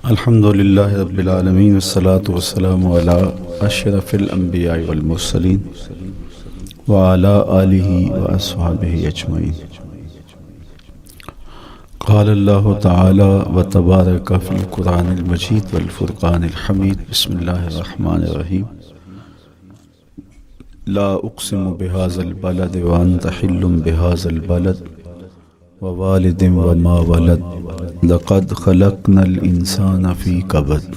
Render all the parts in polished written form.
الحمد للہ رب العالمین والصلاة والسلام علی اشرف الانبیاء والمرسلین وعلی آلہ واصحابہ اجمعین۔ قال اللہ تعالی وتبارک فی القرآن المجید والفرقان الحمید۔ بسم اللہ الرحمن الرحیم۔ لا اقسم بهذا البلد وانت حل بهذا البلد ووالد وما ولد لقد خلقنا الانسان في كبد۔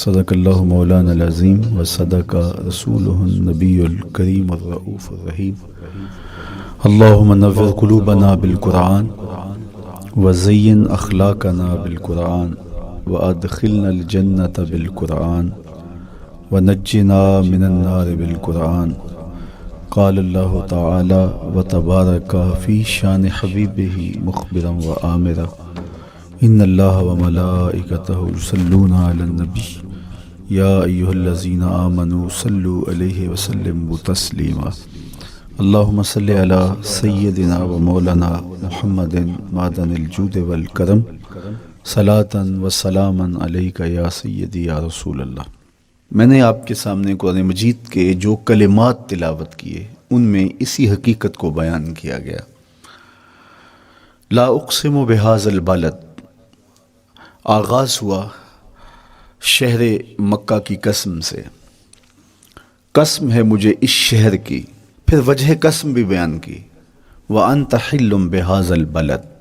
صدق اللہ مولانا العظیم وصدق رسولہ النبی الکریم الرؤوف الرحیم۔ اللہم نور قلوبنا بالقرآن وزین اخلاقنا بالقرآن وادخلنا الجنة بالقرآن ونجنا من النار بالقرآن۔ قال اللہ تعالی وتبارک فی شان حبیبہ مخبرا وآمرا ان اللہ وملائکتہ یصلون علی النبی یا ایہا الذین آمنوا صلوا علیہ وسلموا تسلیما۔ اللہم صل علی سیدنا و مولانا محمد معدن الجود والکرم صلاۃ و سلاما علیک یا سیدی یا رسول اللہ۔ میں نے آپ کے سامنے قرآن مجید کے جو کلمات تلاوت کیے ان میں اسی حقیقت کو بیان کیا گیا۔ لا اقسم بہذا البلد، آغاز ہوا شہر مکہ کی قسم سے۔ قسم ہے مجھے اس شہر کی، پھر وجہ قسم بھی بیان کی۔ وانت حل بہذا البلد،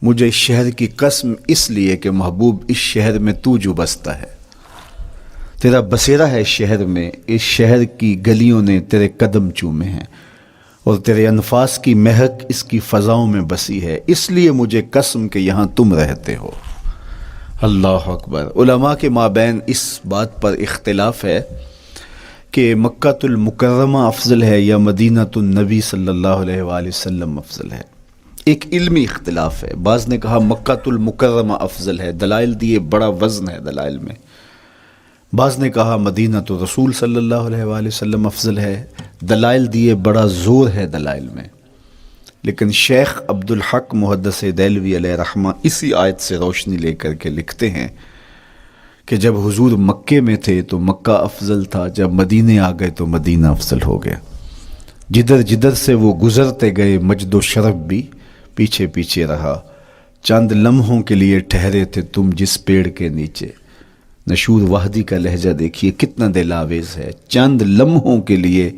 مجھے اس شہر کی قسم اس لیے کہ محبوب اس شہر میں تو جو بستا ہے، تیرا بسیرا ہے اس شہر میں، اس شہر کی گلیوں نے تیرے قدم چومے ہیں اور تیرے انفاس کی مہک اس کی فضاؤں میں بسی ہے، اس لیے مجھے قسم کہ یہاں تم رہتے ہو۔ اللہ اکبر۔ علماء کے مابین اس بات پر اختلاف ہے کہ مکہ المکرمہ افضل ہے یا مدینہ النبی صلی اللہ علیہ وآلہ وسلم افضل ہے۔ ایک علمی اختلاف ہے، بعض نے کہا مکہ المکرمہ افضل ہے، دلائل دیے، بڑا وزن ہے دلائل میں۔ بعض نے کہا مدینہ تو رسول صلی اللہ علیہ وآلہ وسلم افضل ہے، دلائل دیے، بڑا زور ہے دلائل میں۔ لیکن شیخ عبدالحق محدث دہلوی علیہ رحمہ اسی آیت سے روشنی لے کر کے لکھتے ہیں کہ جب حضور مکے میں تھے تو مکہ افضل تھا، جب مدینے آ گئے تو مدینہ افضل ہو گیا۔ جدھر جدھر سے وہ گزرتے گئے مجد و شرف بھی پیچھے پیچھے رہا۔ چند لمحوں کے لیے ٹھہرے تھے تم جس پیڑ کے نیچے۔ نشور وحدی کا لہجہ دیکھیے کتنا دل آویز ہے۔ چند لمحوں کے لیے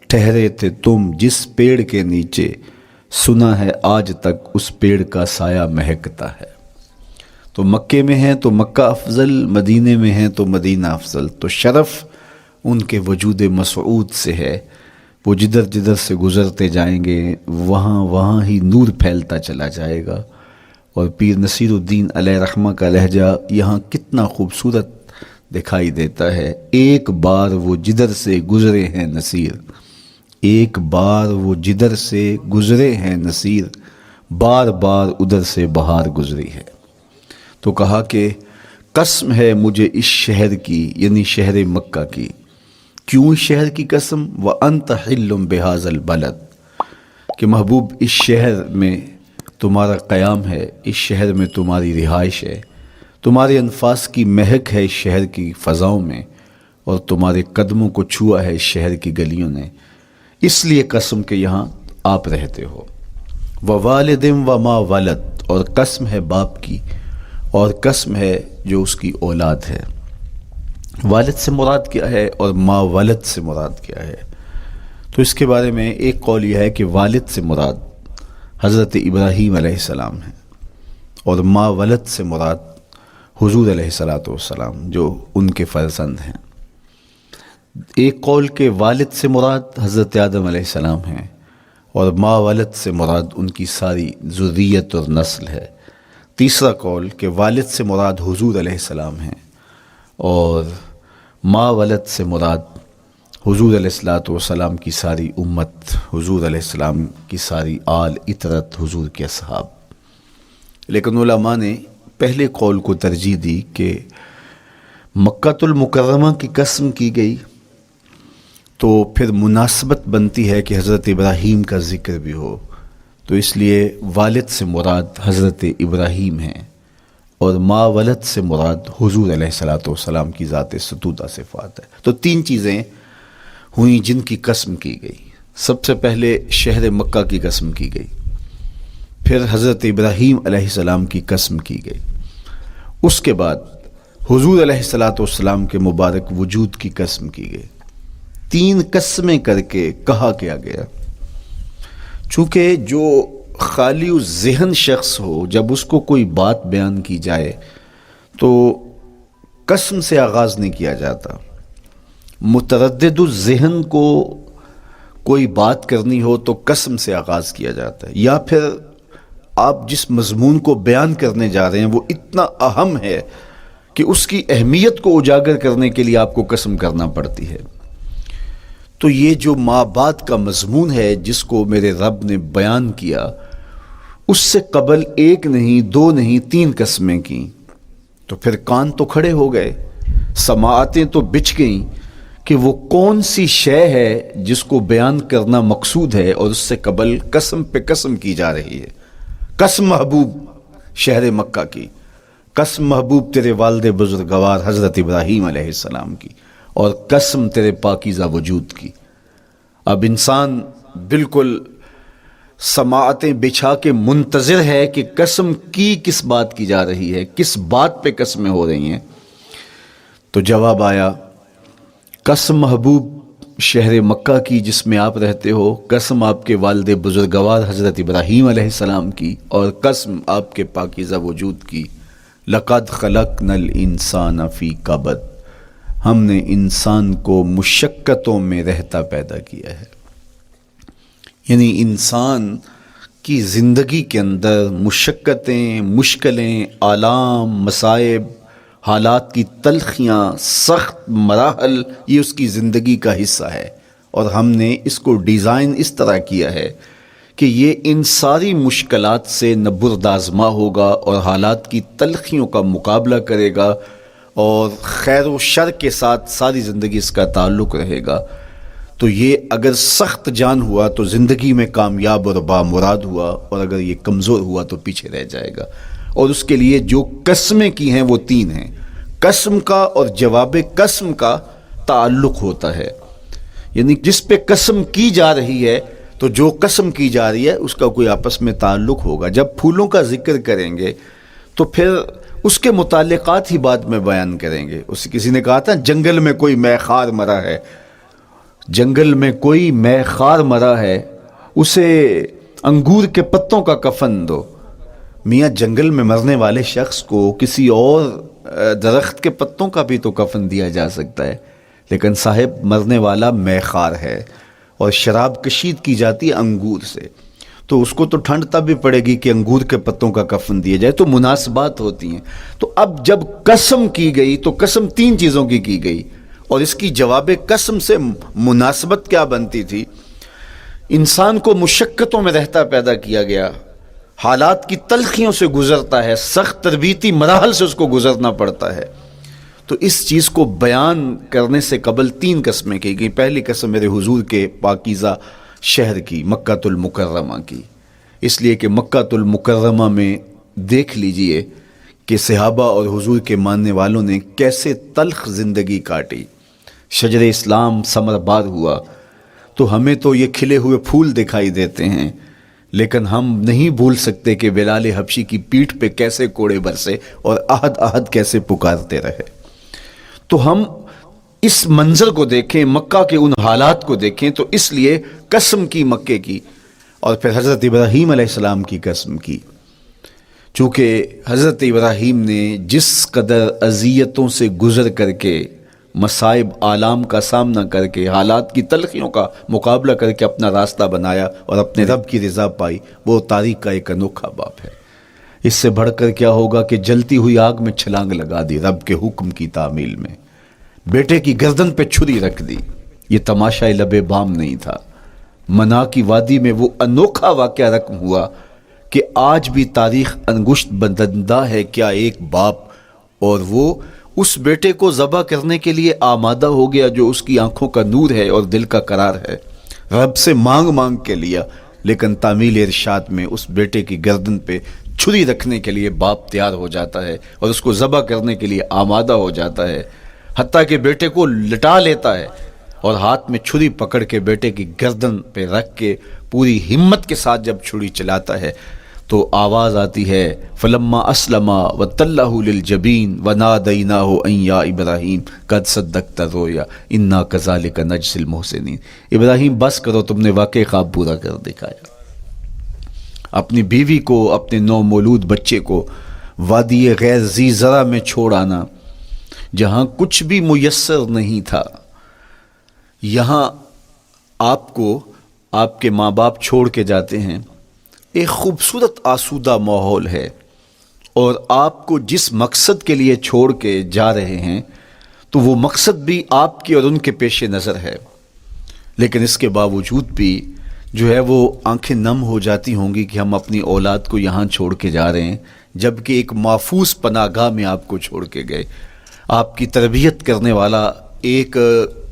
ٹھہرے تھے تم جس پیڑ کے نیچے، سنا ہے آج تک اس پیڑ کا سایہ مہکتا ہے۔ تو مکے میں ہیں تو مکہ افضل، مدینے میں ہیں تو مدینہ افضل۔ تو شرف ان کے وجود مسعود سے ہے، وہ جدھر جدھر سے گزرتے جائیں گے وہاں وہاں ہی نور پھیلتا چلا جائے گا۔ اور پیر نصیر الدین علیہ رحمہ کا لہجہ یہاں کتنا خوبصورت دکھائی دیتا ہے۔ ایک بار وہ جدھر سے گزرے ہیں نصیر، ایک بار وہ جدھر سے گزرے ہیں نصیر، بار بار ادھر سے بہار گزری ہے۔ تو کہا کہ قسم ہے مجھے اس شہر کی، یعنی شہر مکہ کی۔ کیوں اس شہر کی قسم؟ وَأَنْتَ حِلٌّ بِهَذَا الْبَلَدِ، کہ محبوب اس شہر میں تمہارا قیام ہے، اس شہر میں تمہاری رہائش ہے، تمہارے انفاس کی مہک ہے اس شہر کی فضاؤں میں، اور تمہارے قدموں کو چھوا ہے اس شہر کی گلیوں نے، اس لیے قسم کہ یہاں آپ رہتے ہو۔ وَوَالِدٍ وَمَا وَلَدَ، اور قسم ہے باپ کی، اور قسم ہے جو اس کی اولاد ہے۔ والد سے مراد کیا ہے اور ما ولد سے مراد کیا ہے؟ تو اس کے بارے میں ایک قول یہ ہے کہ والد سے مراد حضرت ابراہیم علیہ السلام ہیں، اور ما ولد سے مراد حضور علیہ السلام جو ان کے فرزند ہیں۔ ایک قول کہ والد سے مراد حضرت آدم علیہ السلام ہیں، اور ما ولد سے مراد ان کی ساری ذریت اور نسل ہے۔ تیسرا قول کہ والد سے مراد حضور علیہ السلام ہیں، اور ما ولد سے مراد حضور علیہ السلام کی ساری امت، حضور علیہ السلام کی ساری آل اطرت، حضور کے اصحاب۔ لیکن علماء نے پہلے قول کو ترجیح دی کہ مکہ المکرمہ کی قسم کی گئی تو پھر مناسبت بنتی ہے کہ حضرت ابراہیم کا ذکر بھی ہو، تو اس لیے والد سے مراد حضرت ابراہیم ہیں، اور ما ولد سے مراد حضور علیہ الصلوۃ والسلام کی ذات ستودہ صفات ہے۔ تو تین چیزیں ہوئیں جن کی قسم کی گئی۔ سب سے پہلے شہر مکہ کی قسم کی گئی، پھر حضرت ابراہیم علیہ السلام کی قسم کی گئی، اس کے بعد حضور علیہ الصلوۃ والسلام کے مبارک وجود کی قسم کی گئی۔ تین قسمیں کر کے کہا کیا گیا، چونکہ جو خالی ذہن شخص ہو، جب اس کو کوئی بات بیان کی جائے تو قسم سے آغاز نہیں کیا جاتا۔ متردد الذہن کو کوئی بات کرنی ہو تو قسم سے آغاز کیا جاتا ہے، یا پھر آپ جس مضمون کو بیان کرنے جا رہے ہیں وہ اتنا اہم ہے کہ اس کی اہمیت کو اجاگر کرنے کے لیے آپ کو قسم کرنا پڑتی ہے۔ تو یہ جو ما بعد کا مضمون ہے جس کو میرے رب نے بیان کیا، اس سے قبل ایک نہیں، دو نہیں، تین قسمیں کی، تو پھر کان تو کھڑے ہو گئے، سماعتیں تو بچھ گئیں کہ وہ کون سی شے ہے جس کو بیان کرنا مقصود ہے، اور اس سے قبل قسم پہ قسم کی جا رہی ہے۔ قسم محبوب شہر مکہ کی، قسم محبوب تیرے والد بزرگوار حضرت ابراہیم علیہ السلام کی، اور قسم تیرے پاکیزہ وجود کی۔ اب انسان بالکل سماعتیں بچھا کے منتظر ہے کہ قسم کی کس بات کی جا رہی ہے، کس بات پہ قسمیں ہو رہی ہیں۔ تو جواب آیا، قسم محبوب شہر مکہ کی جس میں آپ رہتے ہو، قسم آپ کے والد بزرگوار حضرت ابراہیم علیہ السلام کی، اور قسم آپ کے پاکیزہ وجود کی۔ لقد خلقنا الانسان فی کبد، ہم نے انسان کو مشقتوں میں رہتا پیدا کیا ہے۔ یعنی انسان کی زندگی کے اندر مشقتیں، مشکلیں، آلام، مصائب، حالات کی تلخیاں، سخت مراحل، یہ اس کی زندگی کا حصہ ہے، اور ہم نے اس کو ڈیزائن اس طرح کیا ہے کہ یہ ان ساری مشکلات سے نہ بردآزما ہوگا اور حالات کی تلخیوں کا مقابلہ کرے گا، اور خیر و شر کے ساتھ ساری زندگی اس کا تعلق رہے گا۔ تو یہ اگر سخت جان ہوا تو زندگی میں کامیاب اور بامراد ہوا، اور اگر یہ کمزور ہوا تو پیچھے رہ جائے گا۔ اور اس کے لیے جو قسمیں کی ہیں وہ تین ہیں۔ قسم کا اور جواب قسم کا تعلق ہوتا ہے، یعنی جس پہ قسم کی جا رہی ہے تو جو قسم کی جا رہی ہے اس کا کوئی آپس میں تعلق ہوگا۔ جب پھولوں کا ذکر کریں گے تو پھر اس کے متعلقات ہی بعد میں بیان کریں گے۔ کسی نے کہا تھا جنگل میں کوئی مے خار مرا ہے، جنگل میں کوئی مے خار مرا ہے، اسے انگور کے پتوں کا کفن دو۔ میاں جنگل میں مرنے والے شخص کو کسی اور درخت کے پتوں کا بھی تو کفن دیا جا سکتا ہے، لیکن صاحب مرنے والا مے خار ہے، اور شراب کشید کی جاتی ہے انگور سے، تو اس کو تو ٹھنڈ تب بھی پڑے گی کہ انگور کے پتوں کا کفن دیا جائے۔ تو مناسبات ہوتی ہیں۔ تو اب جب قسم کی گئی تو قسم تین چیزوں کی گئی، اور اس کی جواب قسم سے مناسبت کیا بنتی تھی؟ انسان کو مشقتوں میں رہتا پیدا کیا گیا، حالات کی تلخیوں سے گزرتا ہے، سخت تربیتی مراحل سے اس کو گزرنا پڑتا ہے۔ تو اس چیز کو بیان کرنے سے قبل تین قسمیں کی گئی۔ پہلی قسم میرے حضور کے پاکیزہ شہر کی، مکہ المکرمہ کی، اس لیے کہ مکہ المکرمہ میں دیکھ لیجئے کہ صحابہ اور حضور کے ماننے والوں نے کیسے تلخ زندگی کاٹی۔ شجر اسلام ثمر بار ہوا تو ہمیں تو یہ کھلے ہوئے پھول دکھائی دیتے ہیں، لیکن ہم نہیں بھول سکتے کہ بلال حبشی کی پیٹھ پہ کیسے کوڑے برسے اور احد احد کیسے پکارتے رہے۔ تو ہم اس منظر کو دیکھیں، مکہ کے ان حالات کو دیکھیں، تو اس لیے قسم کی مکے کی، اور پھر حضرت ابراہیم علیہ السلام کی قسم کی، چونکہ حضرت ابراہیم نے جس قدر اذیتوں سے گزر کر کے، مصائب آلام کا سامنا کر کے، حالات کی تلخیوں کا مقابلہ کر کے اپنا راستہ بنایا اور اپنے رب کی رضا پائی، وہ تاریخ کا ایک انوکھا باب ہے۔ اس سے بڑھ کر کیا ہوگا کہ جلتی ہوئی آگ میں چھلانگ لگا دی رب کے حکم کی تعمیل میں، بیٹے کی گردن پہ چھری رکھ دی۔ یہ تماشا لب بام نہیں تھا، منا کی وادی میں وہ انوکھا واقعہ رقم ہوا کہ آج بھی تاریخ انگشت بدندہ ہے کیا ایک باپ، اور وہ اس بیٹے کو ذبح کرنے کے لیے آمادہ ہو گیا جو اس کی آنکھوں کا نور ہے اور دل کا قرار ہے، رب سے مانگ مانگ کے لیا، لیکن تعمیل ارشاد میں اس بیٹے کی گردن پہ چھری رکھنے کے لیے باپ تیار ہو جاتا ہے اور اس کو ذبح کرنے کے لیے آمادہ ہو جاتا ہے، حتیٰ کہ بیٹے کو لٹا لیتا ہے اور ہاتھ میں چھری پکڑ کے بیٹے کی گردن پہ رکھ کے پوری ہمت کے ساتھ جب چھری چلاتا ہے تو آواز آتی ہے فلما اسلما وتلہ للجبین ونادیناہ ان یا ابراہیم قد صدقت الرؤیا انا کذالک نجزی المحسنین۔ ابراہیم بس کرو، تم نے واقعی خواب پورا کر دکھایا۔ اپنی بیوی کو، اپنے نومولود بچے کو وادی غیر ذی زرع میں چھوڑ آنا، جہاں کچھ بھی میسر نہیں تھا، یہاں آپ کو آپ کے ماں باپ چھوڑ کے جاتے ہیں، ایک خوبصورت آسودہ ماحول ہے، اور آپ کو جس مقصد کے لیے چھوڑ کے جا رہے ہیں تو وہ مقصد بھی آپ کے اور ان کے پیش نظر ہے، لیکن اس کے باوجود بھی جو ہے وہ آنکھیں نم ہو جاتی ہوں گی کہ ہم اپنی اولاد کو یہاں چھوڑ کے جا رہے ہیں، جبکہ ایک محفوظ پناہ گاہ میں آپ کو چھوڑ کے گئے۔ آپ کی تربیت کرنے والا ایک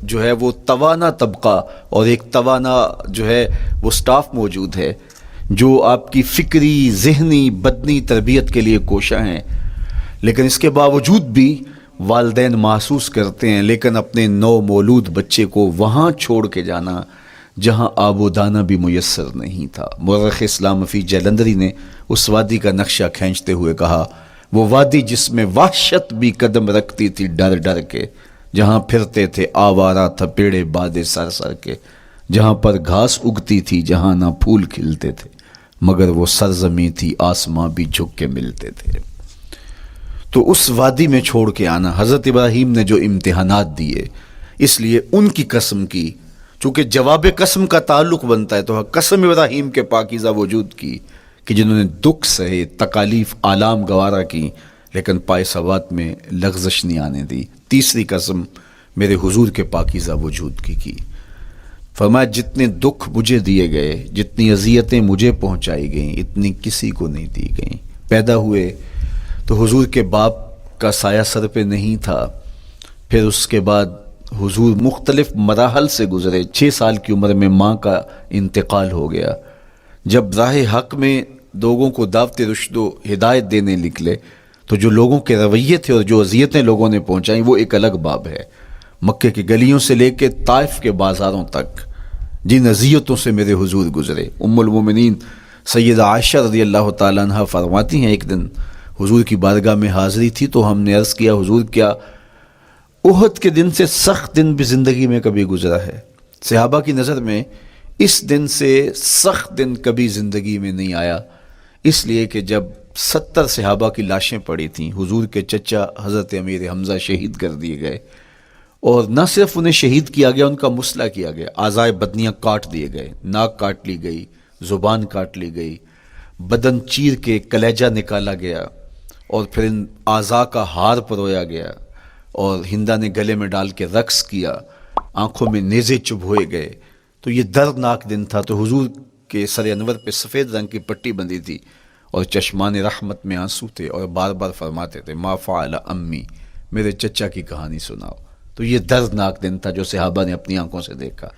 جو ہے وہ توانا طبقہ اور ایک توانا جو ہے وہ سٹاف موجود ہے جو آپ کی فکری، ذہنی، بدنی تربیت کے لیے کوشاں ہیں، لیکن اس کے باوجود بھی والدین محسوس کرتے ہیں لیکن اپنے نومولود بچے کو وہاں چھوڑ کے جانا جہاں آب و دانہ بھی میسر نہیں تھا۔ مورخ اسلام فی جلندری نے اس وادی کا نقشہ کھینچتے ہوئے کہا، وہ وادی جس میں وحشت بھی قدم رکھتی تھی ڈر ڈر کے، جہاں پھرتے تھے آوارہ تھپیڑے بادے سر سر کے، جہاں پر گھاس اگتی تھی، جہاں نہ پھول کھلتے تھے، مگر وہ سرزمین تھی آسماں بھی جھک کے ملتے تھے۔ تو اس وادی میں چھوڑ کے آنا، حضرت ابراہیم نے جو امتحانات دیے، اس لیے ان کی قسم کی، چونکہ جواب قسم کا تعلق بنتا ہے تو قسم ابراہیم کے پاکیزہ وجود کی کہ جنہوں نے دکھ سہے، تکالیف، آلام گوارا کی، لیکن پائے ثوات میں لغزش نہیں آنے دی۔ تیسری قسم میرے حضور کے پاکیزہ وجود کی فرمایا جتنے دکھ مجھے دیے گئے، جتنی اذیتیں مجھے پہنچائی گئیں، اتنی کسی کو نہیں دی گئیں۔ پیدا ہوئے تو حضور کے باپ کا سایہ سر پہ نہیں تھا، پھر اس کے بعد حضور مختلف مراحل سے گزرے، 6 سال کی عمر میں ماں کا انتقال ہو گیا۔ جب راہ حق میں لوگوں کو دعوت رشد و ہدایت دینے نکلے تو جو لوگوں کے رویے تھے اور جو اذیتیں لوگوں نے پہنچائیں وہ ایک الگ باب ہے۔ مکے کی گلیوں سے لے کے طائف کے بازاروں تک جن اذیتوں سے میرے حضور گزرے، ام المومنین سیدہ عائشہ رضی اللہ تعالیٰ عنہ فرماتی ہیں ایک دن حضور کی بارگاہ میں حاضری تھی تو ہم نے عرض کیا حضور کیا احد کے دن سے سخت دن بھی زندگی میں کبھی گزرا ہے؟ صحابہ کی نظر میں اس دن سے سخت دن کبھی زندگی میں نہیں آیا، اس لیے کہ جب 70 صحابہ کی لاشیں پڑی تھیں، حضور کے چچا حضرت امیر حمزہ شہید کر دیے گئے، اور نہ صرف انہیں شہید کیا گیا، ان کا مسلح کیا گیا، اعضائے بدنیاں کاٹ دیے گئے، ناک کاٹ لی گئی، زبان کاٹ لی گئی، بدن چیر کے کلیجہ نکالا گیا، اور پھر ان اعضاء کا ہار پرویا گیا، اور ہندا نے گلے میں ڈال کے رقص کیا، آنکھوں میں نیزے چبھوئے گئے۔ تو یہ دردناک دن تھا۔ تو حضور کے سر انور پہ سفید رنگ کی پٹی بندھی تھی اور چشمان رحمت میں آنسو تھے، اور بار بار فرماتے تھے ما فعل امی، میرے چچا کی کہانی سناؤ۔ تو یہ دردناک دن تھا جو صحابہ نے اپنی آنکھوں سے دیکھا۔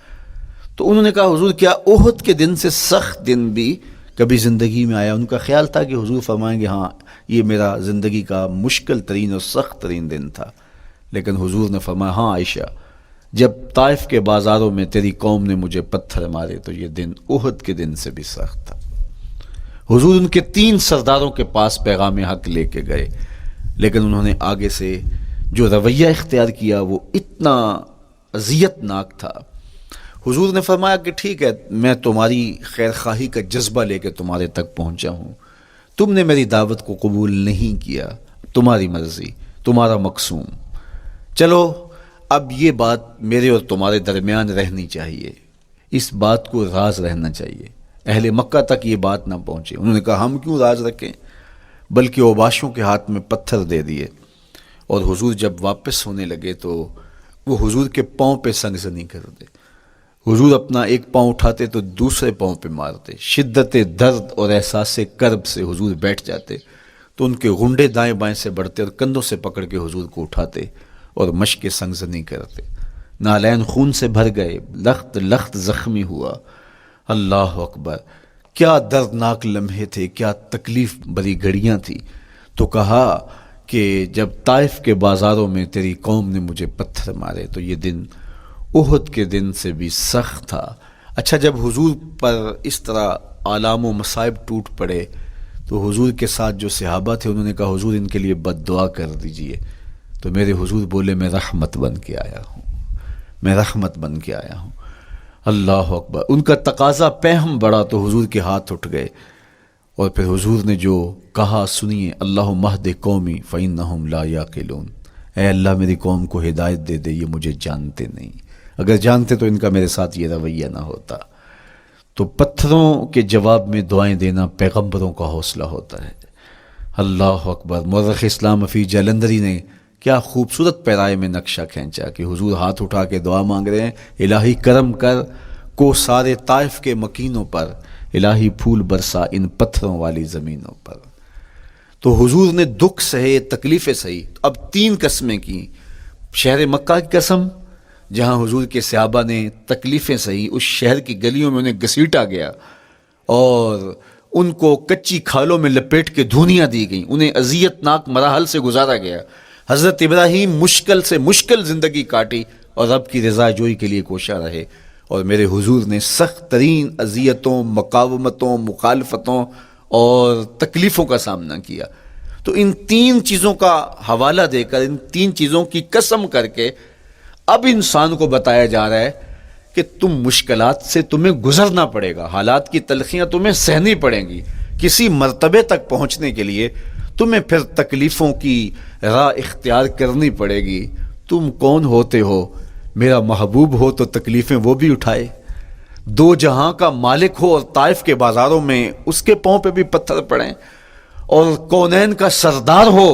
تو انہوں نے کہا حضور کیا احد کے دن سے سخت دن بھی کبھی زندگی میں آیا؟ ان کا خیال تھا کہ حضور فرمائیں گے ہاں یہ میرا زندگی کا مشکل ترین اور سخت ترین دن تھا، لیکن حضور نے فرمایا ہاں عائشہ، جب طائف کے بازاروں میں تیری قوم نے مجھے پتھر مارے تو یہ دن احد کے دن سے بھی سخت تھا۔ حضور ان کے 3 سرداروں کے پاس پیغام حق لے کے گئے، لیکن انہوں نے آگے سے جو رویہ اختیار کیا وہ اتنا اذیت ناک تھا۔ حضور نے فرمایا کہ ٹھیک ہے، میں تمہاری خیر خواہی کا جذبہ لے کے تمہارے تک پہنچا ہوں، تم نے میری دعوت کو قبول نہیں کیا، تمہاری مرضی، تمہارا مقسوم، چلو اب یہ بات میرے اور تمہارے درمیان رہنی چاہیے، اس بات کو راز رہنا چاہیے، اہل مکہ تک یہ بات نہ پہنچے۔ انہوں نے کہا ہم کیوں راز رکھیں، بلکہ اوباشوں کے ہاتھ میں پتھر دے دیے، اور حضور جب واپس ہونے لگے تو وہ حضور کے پاؤں پہ سنگزنی کرتے، حضور اپنا ایک پاؤں اٹھاتے تو دوسرے پاؤں پہ مارتے، شدت درد اور احساس کرب سے حضور بیٹھ جاتے تو ان کے غنڈے دائیں بائیں سے بڑھتے اور کندھوں سے پکڑ کے حضور کو اٹھاتے اور مشق سنگزنی کرتے۔ نالین خون سے بھر گئے، لخت لخت زخمی ہوا۔ اللہ اکبر! کیا دردناک لمحے تھے، کیا تکلیف بری گھڑیاں تھی. تو کہا کہ جب طائف کے بازاروں میں تیری قوم نے مجھے پتھر مارے تو یہ دن احد کے دن سے بھی سخت تھا. اچھا، جب حضور پر اس طرح آلام و مصائب ٹوٹ پڑے تو حضور کے ساتھ جو صحابہ تھے انہوں نے کہا حضور ان کے لیے بد دعا کر دیجئے. تو میرے حضور بولے میں رحمت بن کے آیا ہوں، میں رحمت بن کے آیا ہوں. اللہ اکبر. ان کا تقاضا پہم بڑا تو حضور کے ہاتھ اٹھ گئے اور پھر حضور نے جو کہا سنیے، اللہم اہد قومی فإنہم لا یعقلون. اے اللہ میری قوم کو ہدایت دے دے، یہ مجھے جانتے نہیں، اگر جانتے تو ان کا میرے ساتھ یہ رویہ نہ ہوتا. تو پتھروں کے جواب میں دعائیں دینا پیغمبروں کا حوصلہ ہوتا ہے. اللہ اکبر. مورخ اسلام حفیظ جلندری نے کیا خوبصورت پیرائے میں نقشہ کھینچا کہ حضور ہاتھ اٹھا کے دعا مانگ رہے ہیں، الہی کرم کر کو سارے طائف کے مکینوں پر، الہی پھول برسا ان پتھروں والی زمینوں پر. تو حضور نے دکھ سہے، تکلیفیں سہی. اب 3 قسمیں کی. شہر مکہ کی قسم جہاں حضور کے صحابہ نے تکلیفیں سہی، اس شہر کی گلیوں میں انہیں گھسیٹا گیا اور ان کو کچی کھالوں میں لپیٹ کے دھونیاں دی گئیں، انہیں اذیت ناک مراحل سے گزارا گیا. حضرت ابراہیم مشکل سے مشکل زندگی کاٹی اور رب کی رضا جوئی کے لیے کوشاں رہے، اور میرے حضور نے سخت ترین اذیتوں، مقاومتوں، مخالفتوں اور تکلیفوں کا سامنا کیا. تو ان 3 چیزوں کا حوالہ دے کر، ان 3 چیزوں کی قسم کر کے اب انسان کو بتایا جا رہا ہے کہ تم مشکلات سے تمہیں گزرنا پڑے گا، حالات کی تلخیاں تمہیں سہنی پڑیں گی. کسی مرتبے تک پہنچنے کے لیے تمہیں پھر تکلیفوں کی راہ اختیار کرنی پڑے گی. تم کون ہوتے ہو؟ میرا محبوب ہو تو تکلیفیں وہ بھی اٹھائے، 2 جہاں کا مالک ہو اور طائف کے بازاروں میں اس کے پاؤں پہ بھی پتھر پڑیں، اور کونین کا سردار ہو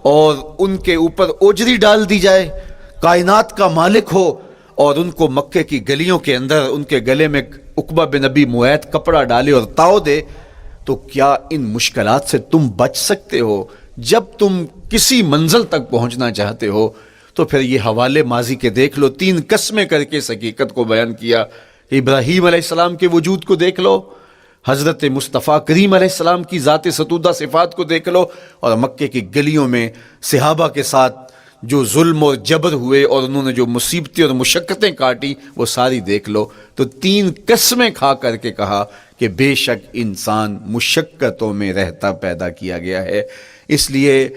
اور ان کے اوپر اوجری ڈال دی جائے، کائنات کا مالک ہو اور ان کو مکے کی گلیوں کے اندر ان کے گلے میں عقبہ بن ابی معیط کپڑا ڈالے اور تاؤ دے. تو کیا ان مشکلات سے تم بچ سکتے ہو؟ جب تم کسی منزل تک پہنچنا چاہتے ہو تو پھر یہ حوالے ماضی کے دیکھ لو. 3 قسمیں کر کے اس حقیقت کو بیان کیا. ابراہیم علیہ السلام کے وجود کو دیکھ لو، حضرت مصطفیٰ کریم علیہ السلام کی ذات ستودہ صفات کو دیکھ لو، اور مکے کی گلیوں میں صحابہ کے ساتھ جو ظلم اور جبر ہوئے اور انہوں نے جو مصیبتیں اور مشقتیں کاٹی وہ ساری دیکھ لو. تو 3 قسمیں کھا کر کے کہا کہ بے شک انسان مشقتوں میں رہتا پیدا کیا گیا ہے. اس لیے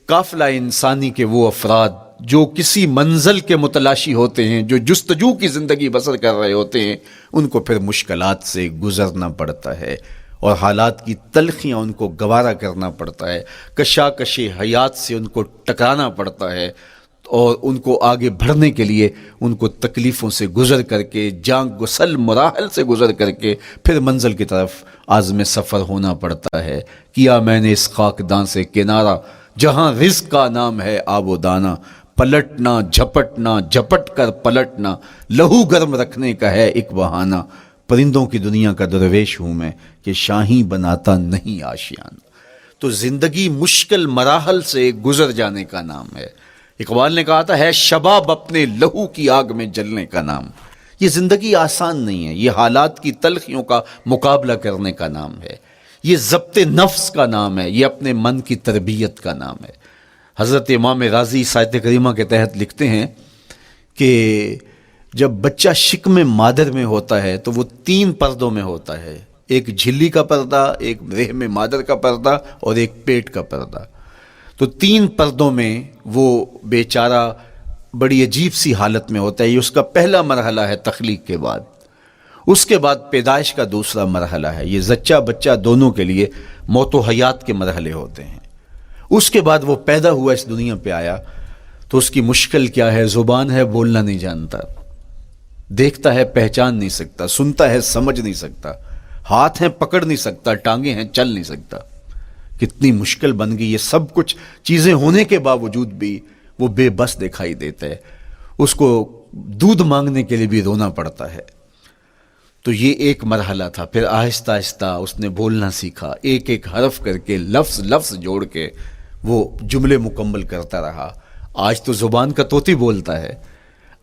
قافلہ انسانی کے وہ افراد جو کسی منزل کے متلاشی ہوتے ہیں، جو جستجو کی زندگی بسر کر رہے ہوتے ہیں، ان کو پھر مشکلات سے گزرنا پڑتا ہے اور حالات کی تلخیاں ان کو گوارا کرنا پڑتا ہے، کشاکش حیات سے ان کو ٹکرانا پڑتا ہے، اور ان کو آگے بڑھنے کے لیے ان کو تکلیفوں سے گزر کر کے، جان گسل مراحل سے گزر کر کے پھر منزل کی طرف عازم سفر ہونا پڑتا ہے. کیا میں نے اس خاکدان سے کنارہ جہاں رزق کا نام ہے آب و دانہ، پلٹنا جھپٹنا جھپٹ کر پلٹنا لہو گرم رکھنے کا ہے ایک بہانہ. پرندوں کی دنیا کا درویش ہوں میں کہ شاہی بناتا نہیں آشیانہ. تو زندگی مشکل مراحل سے گزر جانے کا نام ہے. اقبال نے کہا تھا ہے شباب اپنے لہو کی آگ میں جلنے کا نام. یہ زندگی آسان نہیں ہے، یہ حالات کی تلخیوں کا مقابلہ کرنے کا نام ہے، یہ ضبط نفس کا نام ہے، یہ اپنے من کی تربیت کا نام ہے. حضرت امام راضی سایت کریمہ کے تحت لکھتے ہیں کہ جب بچہ شکم مادر میں ہوتا ہے تو وہ 3 پردوں میں ہوتا ہے، ایک جھلی کا پردہ، ایک رحم مادر کا پردہ اور ایک پیٹ کا پردہ. تو 3 پردوں میں وہ بیچارہ بڑی عجیب سی حالت میں ہوتا ہے. یہ اس کا پہلا مرحلہ ہے تخلیق کے بعد. اس کے بعد پیدائش کا دوسرا مرحلہ ہے. یہ زچہ بچہ دونوں کے لیے موت و حیات کے مرحلے ہوتے ہیں. اس کے بعد وہ پیدا ہوا، اس دنیا پہ آیا تو اس کی مشکل کیا ہے؟ زبان ہے، بولنا نہیں جانتا، دیکھتا ہے پہچان نہیں سکتا، سنتا ہے سمجھ نہیں سکتا، ہاتھ ہیں پکڑ نہیں سکتا، ٹانگیں ہیں چل نہیں سکتا. کتنی مشکل بن گئی. یہ سب کچھ چیزیں ہونے کے باوجود بھی وہ بے بس دکھائی دیتا ہے. اس کو دودھ مانگنے کے لیے بھی رونا پڑتا ہے. تو یہ ایک مرحلہ تھا. پھر آہستہ آہستہ اس نے بولنا سیکھا، ایک ایک حرف کر کے لفظ جوڑ کے وہ جملے مکمل کرتا رہا. آج تو زبان کا طوطی بولتا ہے،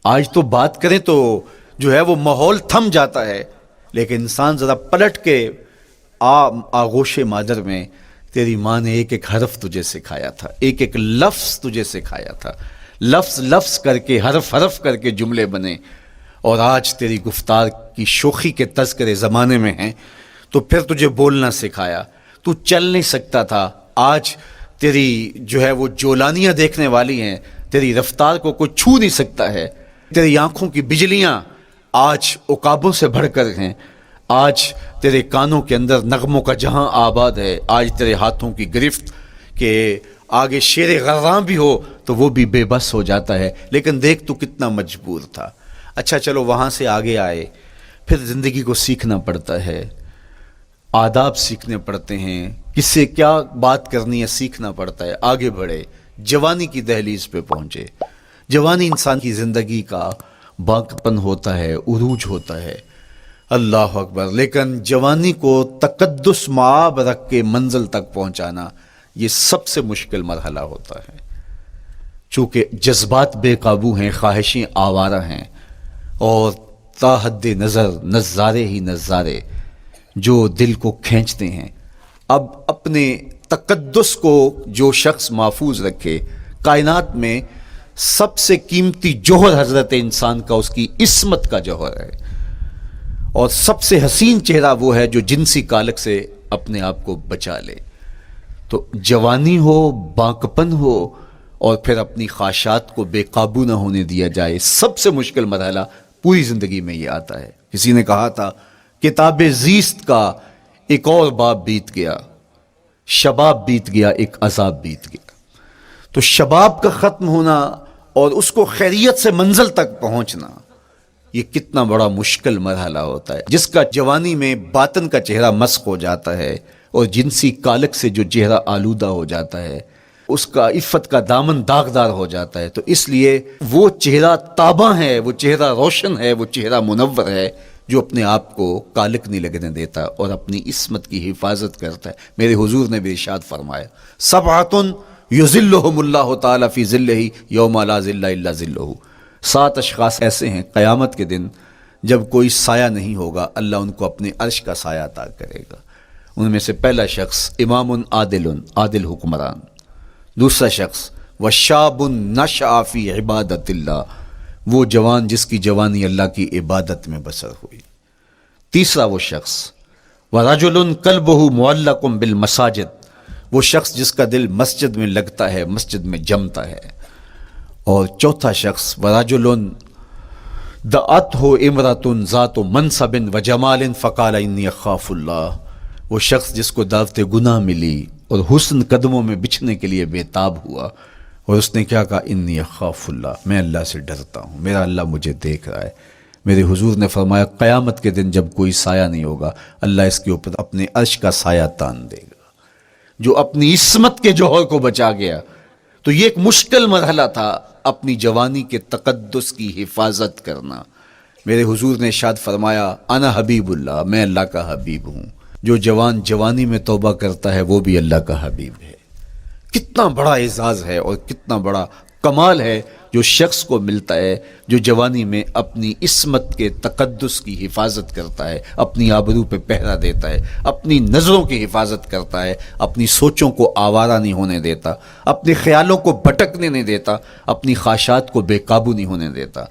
آج تو بات کریں تو جو ہے وہ ماحول تھم جاتا ہے. لیکن انسان ذرا پلٹ کے آغوش مادر میں تیری ماں نے ایک ایک حرف تجھے سکھایا تھا، ایک ایک لفظ تجھے سکھایا تھا، لفظ لفظ کر کے، حرف حرف کر کے جملے بنے، اور آج تیری گفتار کی شوخی کے تذکرے زمانے میں ہیں، تو پھر تجھے بولنا سکھایا، تو چل نہیں سکتا تھا، آج تیری جو ہے وہ جولانیاں دیکھنے والی ہیں، تیری رفتار کو کوئی چھو نہیں سکتا ہے، تیری آنکھوں کی بجلیاں آج عقابوں سے بڑھ کر ہیں، آج تیرے کانوں کے اندر نغموں کا جہاں آباد ہے، آج تیرے ہاتھوں کی گرفت کہ آگے شیر غراں بھی ہو تو وہ بھی بے بس ہو جاتا ہے، لیکن دیکھ تو کتنا مجبور تھا۔ اچھا چلو وہاں سے آگے آئے، پھر زندگی کو سیکھنا پڑتا ہے، آداب سیکھنے پڑتے ہیں، کس سے کیا بات کرنی ہے سیکھنا پڑتا ہے، آگے بڑھے، جوانی کی دہلیز پہ پہنچے۔ جوانی انسان کی زندگی کا باقپن ہوتا ہے، عروج ہوتا ہے، اللہ اکبر، لیکن جوانی کو تقدس معاب رکھ کے منزل تک پہنچانا یہ سب سے مشکل مرحلہ ہوتا ہے، چونکہ جذبات بے قابو ہیں، خواہشیں آوارہ ہیں، اور تا حد نظر نظارے ہی نظارے جو دل کو کھینچتے ہیں۔ اب اپنے تقدس کو جو شخص محفوظ رکھے، کائنات میں سب سے قیمتی جوہر حضرت انسان کا اس کی عصمت کا جوہر ہے، اور سب سے حسین چہرہ وہ ہے جو جنسی کالک سے اپنے آپ کو بچا لے۔ تو جوانی ہو، باقپن ہو، اور پھر اپنی خواہشات کو بے قابو نہ ہونے دیا جائے، سب سے مشکل مرحلہ پوری زندگی میں یہ آتا ہے۔ کسی نے کہا تھا کتاب زیست کا ایک اور باب بیت گیا، شباب بیت گیا، ایک عذاب بیت گیا۔ تو شباب کا ختم ہونا اور اس کو خیریت سے منزل تک پہنچنا، یہ کتنا بڑا مشکل مرحلہ ہوتا ہے، جس کا جوانی میں باطن کا چہرہ مسخ ہو جاتا ہے اور جنسی کالک سے جو چہرہ آلودہ ہو جاتا ہے، اس کا عفت کا دامن داغدار ہو جاتا ہے۔ تو اس لیے وہ چہرہ تاباں ہے، وہ چہرہ روشن ہے، وہ چہرہ منور ہے جو اپنے آپ کو کالک نہیں لگنے دیتا اور اپنی عصمت کی حفاظت کرتا ہے۔ میرے حضور نے بھی ارشاد فرمایا، سبعۃ یظلھم اللہ تعالی فی ظلہ یوم لا ظل الا ظلہ، 7 اشخاص ایسے ہیں قیامت کے دن جب کوئی سایہ نہیں ہوگا، اللہ ان کو اپنے عرش کا سایہ عطا کرے گا۔ ان میں سے پہلا شخص امام عادل حکمران، دوسرا شخص وشاب نشأ فی عبادت اللہ، وہ جوان جس کی جوانی اللہ کی عبادت میں بسر ہوئی، تیسرا وہ شخص ورجل قلبہ معلق بالمساجد، وہ شخص جس کا دل مسجد میں لگتا ہے، مسجد میں جمتا ہے، اور چوتھا شخص ورجل دعتہ امرأۃ ذات منصب وجمال فقال انی اخاف اللہ، وہ شخص جس کو دعوت گناہ ملی اور حسن قدموں میں بچھنے کے لیے بےتاب ہوا، اور اس نے کیا کہا، انی اخاف اللہ، میں اللہ سے ڈرتا ہوں، میرا اللہ مجھے دیکھ رہا ہے۔ میرے حضور نے فرمایا قیامت کے دن جب کوئی سایہ نہیں ہوگا، اللہ اس کے اوپر اپنے عرش کا سایہ تان دے گا، جو اپنی عصمت کے جوہر کو بچا گیا۔ تو یہ ایک مشکل مرحلہ تھا، اپنی جوانی کے تقدس کی حفاظت کرنا۔ میرے حضور نے ارشاد فرمایا انا حبیب اللہ، میں اللہ کا حبیب ہوں۔ جو جوان جوانی میں توبہ کرتا ہے وہ بھی اللہ کا حبیب ہے۔ کتنا بڑا اعزاز ہے اور کتنا بڑا کمال ہے جو شخص کو ملتا ہے جو جوانی میں اپنی عصمت کے تقدس کی حفاظت کرتا ہے، اپنی آبرو پہ پہرا دیتا ہے، اپنی نظروں کی حفاظت کرتا ہے، اپنی سوچوں کو آوارہ نہیں ہونے دیتا، اپنے خیالوں کو بھٹکنے نہیں دیتا، اپنی خواہشات کو بے قابو نہیں ہونے دیتا۔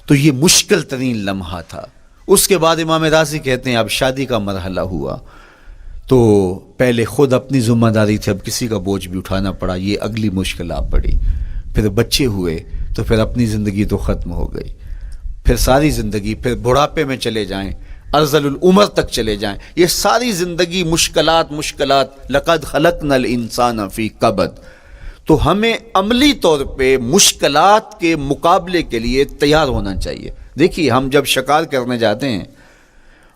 تو یہ مشکل ترین لمحہ تھا۔ اس کے بعد امام راضی کہتے ہیں اب شادی کا مرحلہ ہوا، تو پہلے خود اپنی ذمہ داری تھی، اب کسی کا بوجھ بھی اٹھانا پڑا، یہ اگلی مشکل آ پڑی۔ پھر بچے ہوئے تو پھر اپنی زندگی تو ختم ہو گئی، پھر ساری زندگی، پھر بڑھاپے میں چلے جائیں، ارذل العمر تک چلے جائیں، یہ ساری زندگی مشکلات لقد خلقنا الانسان فی کبد۔ تو ہمیں عملی طور پہ مشکلات کے مقابلے کے لیے تیار ہونا چاہیے۔ دیکھیے ہم جب شکار کرنے جاتے ہیں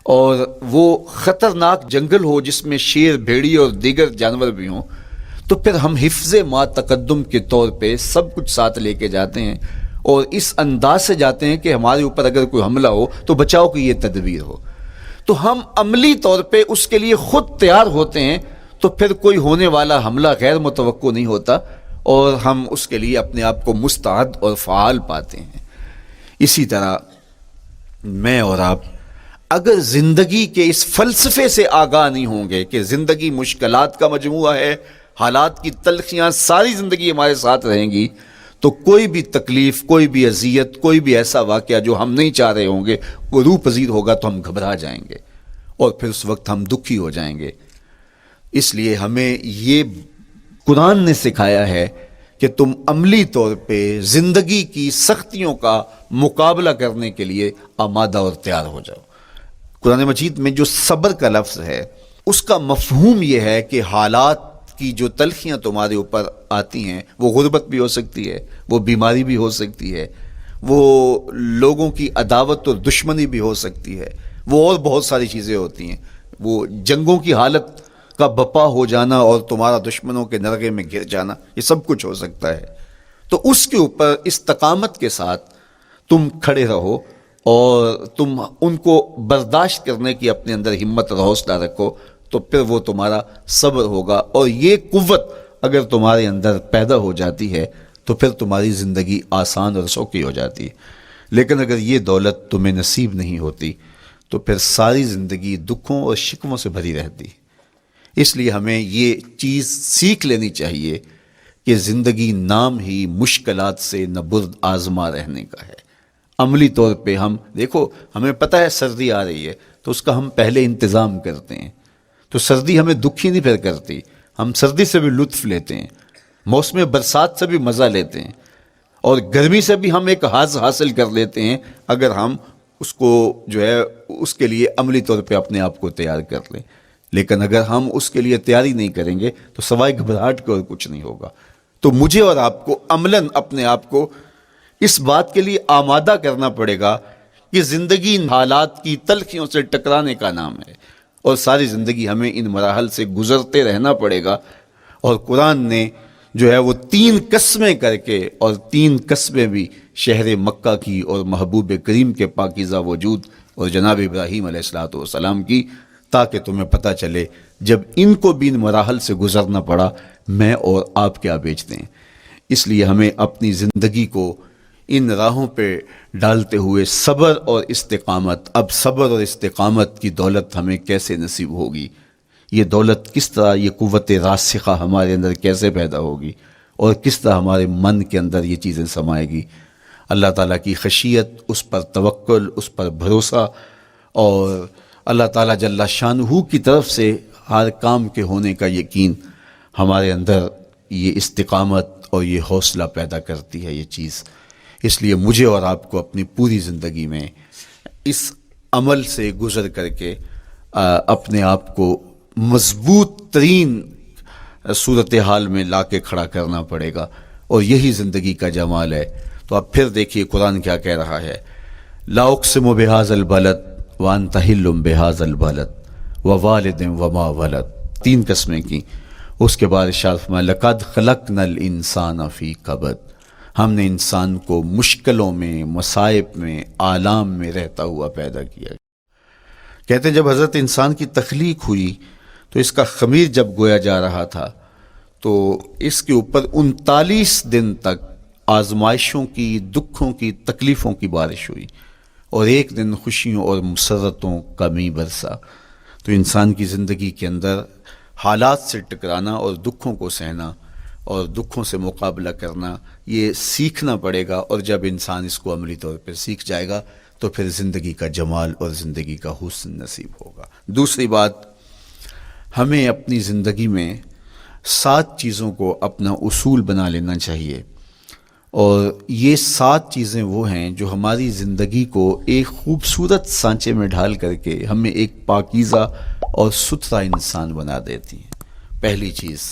اور وہ خطرناک جنگل ہو جس میں شیر، بھیڑی اور دیگر جانور بھی ہوں، تو پھر ہم حفظ ما تقدم کے طور پہ سب کچھ ساتھ لے کے جاتے ہیں اور اس انداز سے جاتے ہیں کہ ہمارے اوپر اگر کوئی حملہ ہو تو بچاؤ کی یہ تدبیر ہو۔ تو ہم عملی طور پہ اس کے لیے خود تیار ہوتے ہیں، تو پھر کوئی ہونے والا حملہ غیر متوقع نہیں ہوتا اور ہم اس کے لیے اپنے آپ کو مستعد اور فعال پاتے ہیں۔ اسی طرح میں اور آپ اگر زندگی کے اس فلسفے سے آگاہ نہیں ہوں گے کہ زندگی مشکلات کا مجموعہ ہے، حالات کی تلخیاں ساری زندگی ہمارے ساتھ رہیں گی، تو کوئی بھی تکلیف، کوئی بھی اذیت، کوئی بھی ایسا واقعہ جو ہم نہیں چاہ رہے ہوں گے وہ روح پذیر ہوگا تو ہم گھبرا جائیں گے اور پھر اس وقت ہم دکھی ہو جائیں گے۔ اس لیے ہمیں یہ قرآن نے سکھایا ہے کہ تم عملی طور پہ زندگی کی سختیوں کا مقابلہ کرنے کے لیے آمادہ اور تیار ہو جاؤ۔ قرآن مجید میں جو صبر کا لفظ ہے اس کا مفہوم یہ ہے کہ حالات کی جو تلخیاں تمہارے اوپر آتی ہیں، وہ غربت بھی ہو سکتی ہے، وہ بیماری بھی ہو سکتی ہے، وہ لوگوں کی عداوت اور دشمنی بھی ہو سکتی ہے، وہ اور بہت ساری چیزیں ہوتی ہیں، وہ جنگوں کی حالت کا بپا ہو جانا اور تمہارا دشمنوں کے نرغے میں گر جانا، یہ سب کچھ ہو سکتا ہے۔ تو اس کے اوپر استقامت کے ساتھ تم کھڑے رہو اور تم ان کو برداشت کرنے کی اپنے اندر ہمت اور حوصلہ رکھو، تو پھر وہ تمہارا صبر ہوگا، اور یہ قوت اگر تمہارے اندر پیدا ہو جاتی ہے تو پھر تمہاری زندگی آسان اور سوکھی ہو جاتی ہے۔ لیکن اگر یہ دولت تمہیں نصیب نہیں ہوتی تو پھر ساری زندگی دکھوں اور شکووں سے بھری رہتی۔ اس لیے ہمیں یہ چیز سیکھ لینی چاہیے کہ زندگی نام ہی مشکلات سے نہ برد آزما رہنے کا ہے۔ عملی طور پہ ہم دیکھو، ہمیں پتہ ہے سردی آ رہی ہے تو اس کا ہم پہلے انتظام کرتے ہیں، تو سردی ہمیں دکھی نہیں پھر کرتی، ہم سردی سے بھی لطف لیتے ہیں، موسم برسات سے بھی مزہ لیتے ہیں، اور گرمی سے بھی ہم ایک حاص حاصل کر لیتے ہیں اگر ہم اس کو جو ہے اس کے لیے عملی طور پہ اپنے آپ کو تیار کر لیں۔ لیکن اگر ہم اس کے لیے تیاری نہیں کریں گے تو سوائے گھبراہٹ کے اور کچھ نہیں ہوگا۔ تو مجھے اور آپ کو عملاً اپنے آپ کو اس بات کے لیے آمادہ کرنا پڑے گا کہ زندگی حالات کی تلخیوں سے ٹکرانے کا نام ہے، اور ساری زندگی ہمیں ان مراحل سے گزرتے رہنا پڑے گا۔ اور قرآن نے جو ہے وہ 3 قسمیں کر کے، اور 3 قسمیں بھی شہر مکہ کی اور محبوب کریم کے پاکیزہ وجود اور جناب ابراہیم علیہ السلام کی، تاکہ تمہیں پتہ چلے جب ان کو بھی ان مراحل سے گزرنا پڑا میں اور آپ کیا بیچتے ہیں۔ اس لیے ہمیں اپنی زندگی کو ان راہوں پہ ڈالتے ہوئے صبر اور استقامت، اب صبر اور استقامت کی دولت ہمیں کیسے نصیب ہوگی، یہ دولت کس طرح، یہ قوت راسخہ ہمارے اندر کیسے پیدا ہوگی، اور کس طرح ہمارے من کے اندر یہ چیزیں سمائے گی۔ اللہ تعالیٰ کی خشیت، اس پر توکل، اس پر بھروسہ، اور اللہ تعالیٰ جل شانہ کی طرف سے ہر کام کے ہونے کا یقین ہمارے اندر یہ استقامت اور یہ حوصلہ پیدا کرتی ہے یہ چیز۔ اس لیے مجھے اور آپ کو اپنی پوری زندگی میں اس عمل سے گزر کر کے اپنے آپ کو مضبوط ترین صورتحال میں لا کے کھڑا کرنا پڑے گا، اور یہی زندگی کا جمال ہے۔ تو اب پھر دیکھیے قرآن کیا کہہ رہا ہے، لا اقسم بہذا البلد وانت حل بہذا البلد ووالد وما ولد، 3 قسمیں کی۔ اس کے بعد ارشاد فرمایا لقد خلقنا الانسان فی کبد، ہم نے انسان کو مشکلوں میں، مصائب میں، آلام میں رہتا ہوا پیدا کیا۔ کہتے ہیں جب حضرت انسان کی تخلیق ہوئی تو اس کا خمیر جب گویا جا رہا تھا تو اس کے اوپر 39 دن تک آزمائشوں کی، دکھوں کی، تکلیفوں کی بارش ہوئی، اور 1 دن خوشیوں اور مسرتوں کا می برسا۔ تو انسان کی زندگی کے اندر حالات سے ٹکرانا اور دکھوں کو سہنا اور دکھوں سے مقابلہ کرنا یہ سیکھنا پڑے گا، اور جب انسان اس کو عملی طور پہ سیکھ جائے گا تو پھر زندگی کا جمال اور زندگی کا حسن نصیب ہوگا۔ دوسری بات، ہمیں اپنی زندگی میں 7 چیزوں کو اپنا اصول بنا لینا چاہیے، اور یہ 7 چیزیں وہ ہیں جو ہماری زندگی کو ایک خوبصورت سانچے میں ڈھال کر کے ہمیں ایک پاکیزہ اور ستھرا انسان بنا دیتی ہیں۔ پہلی چیز،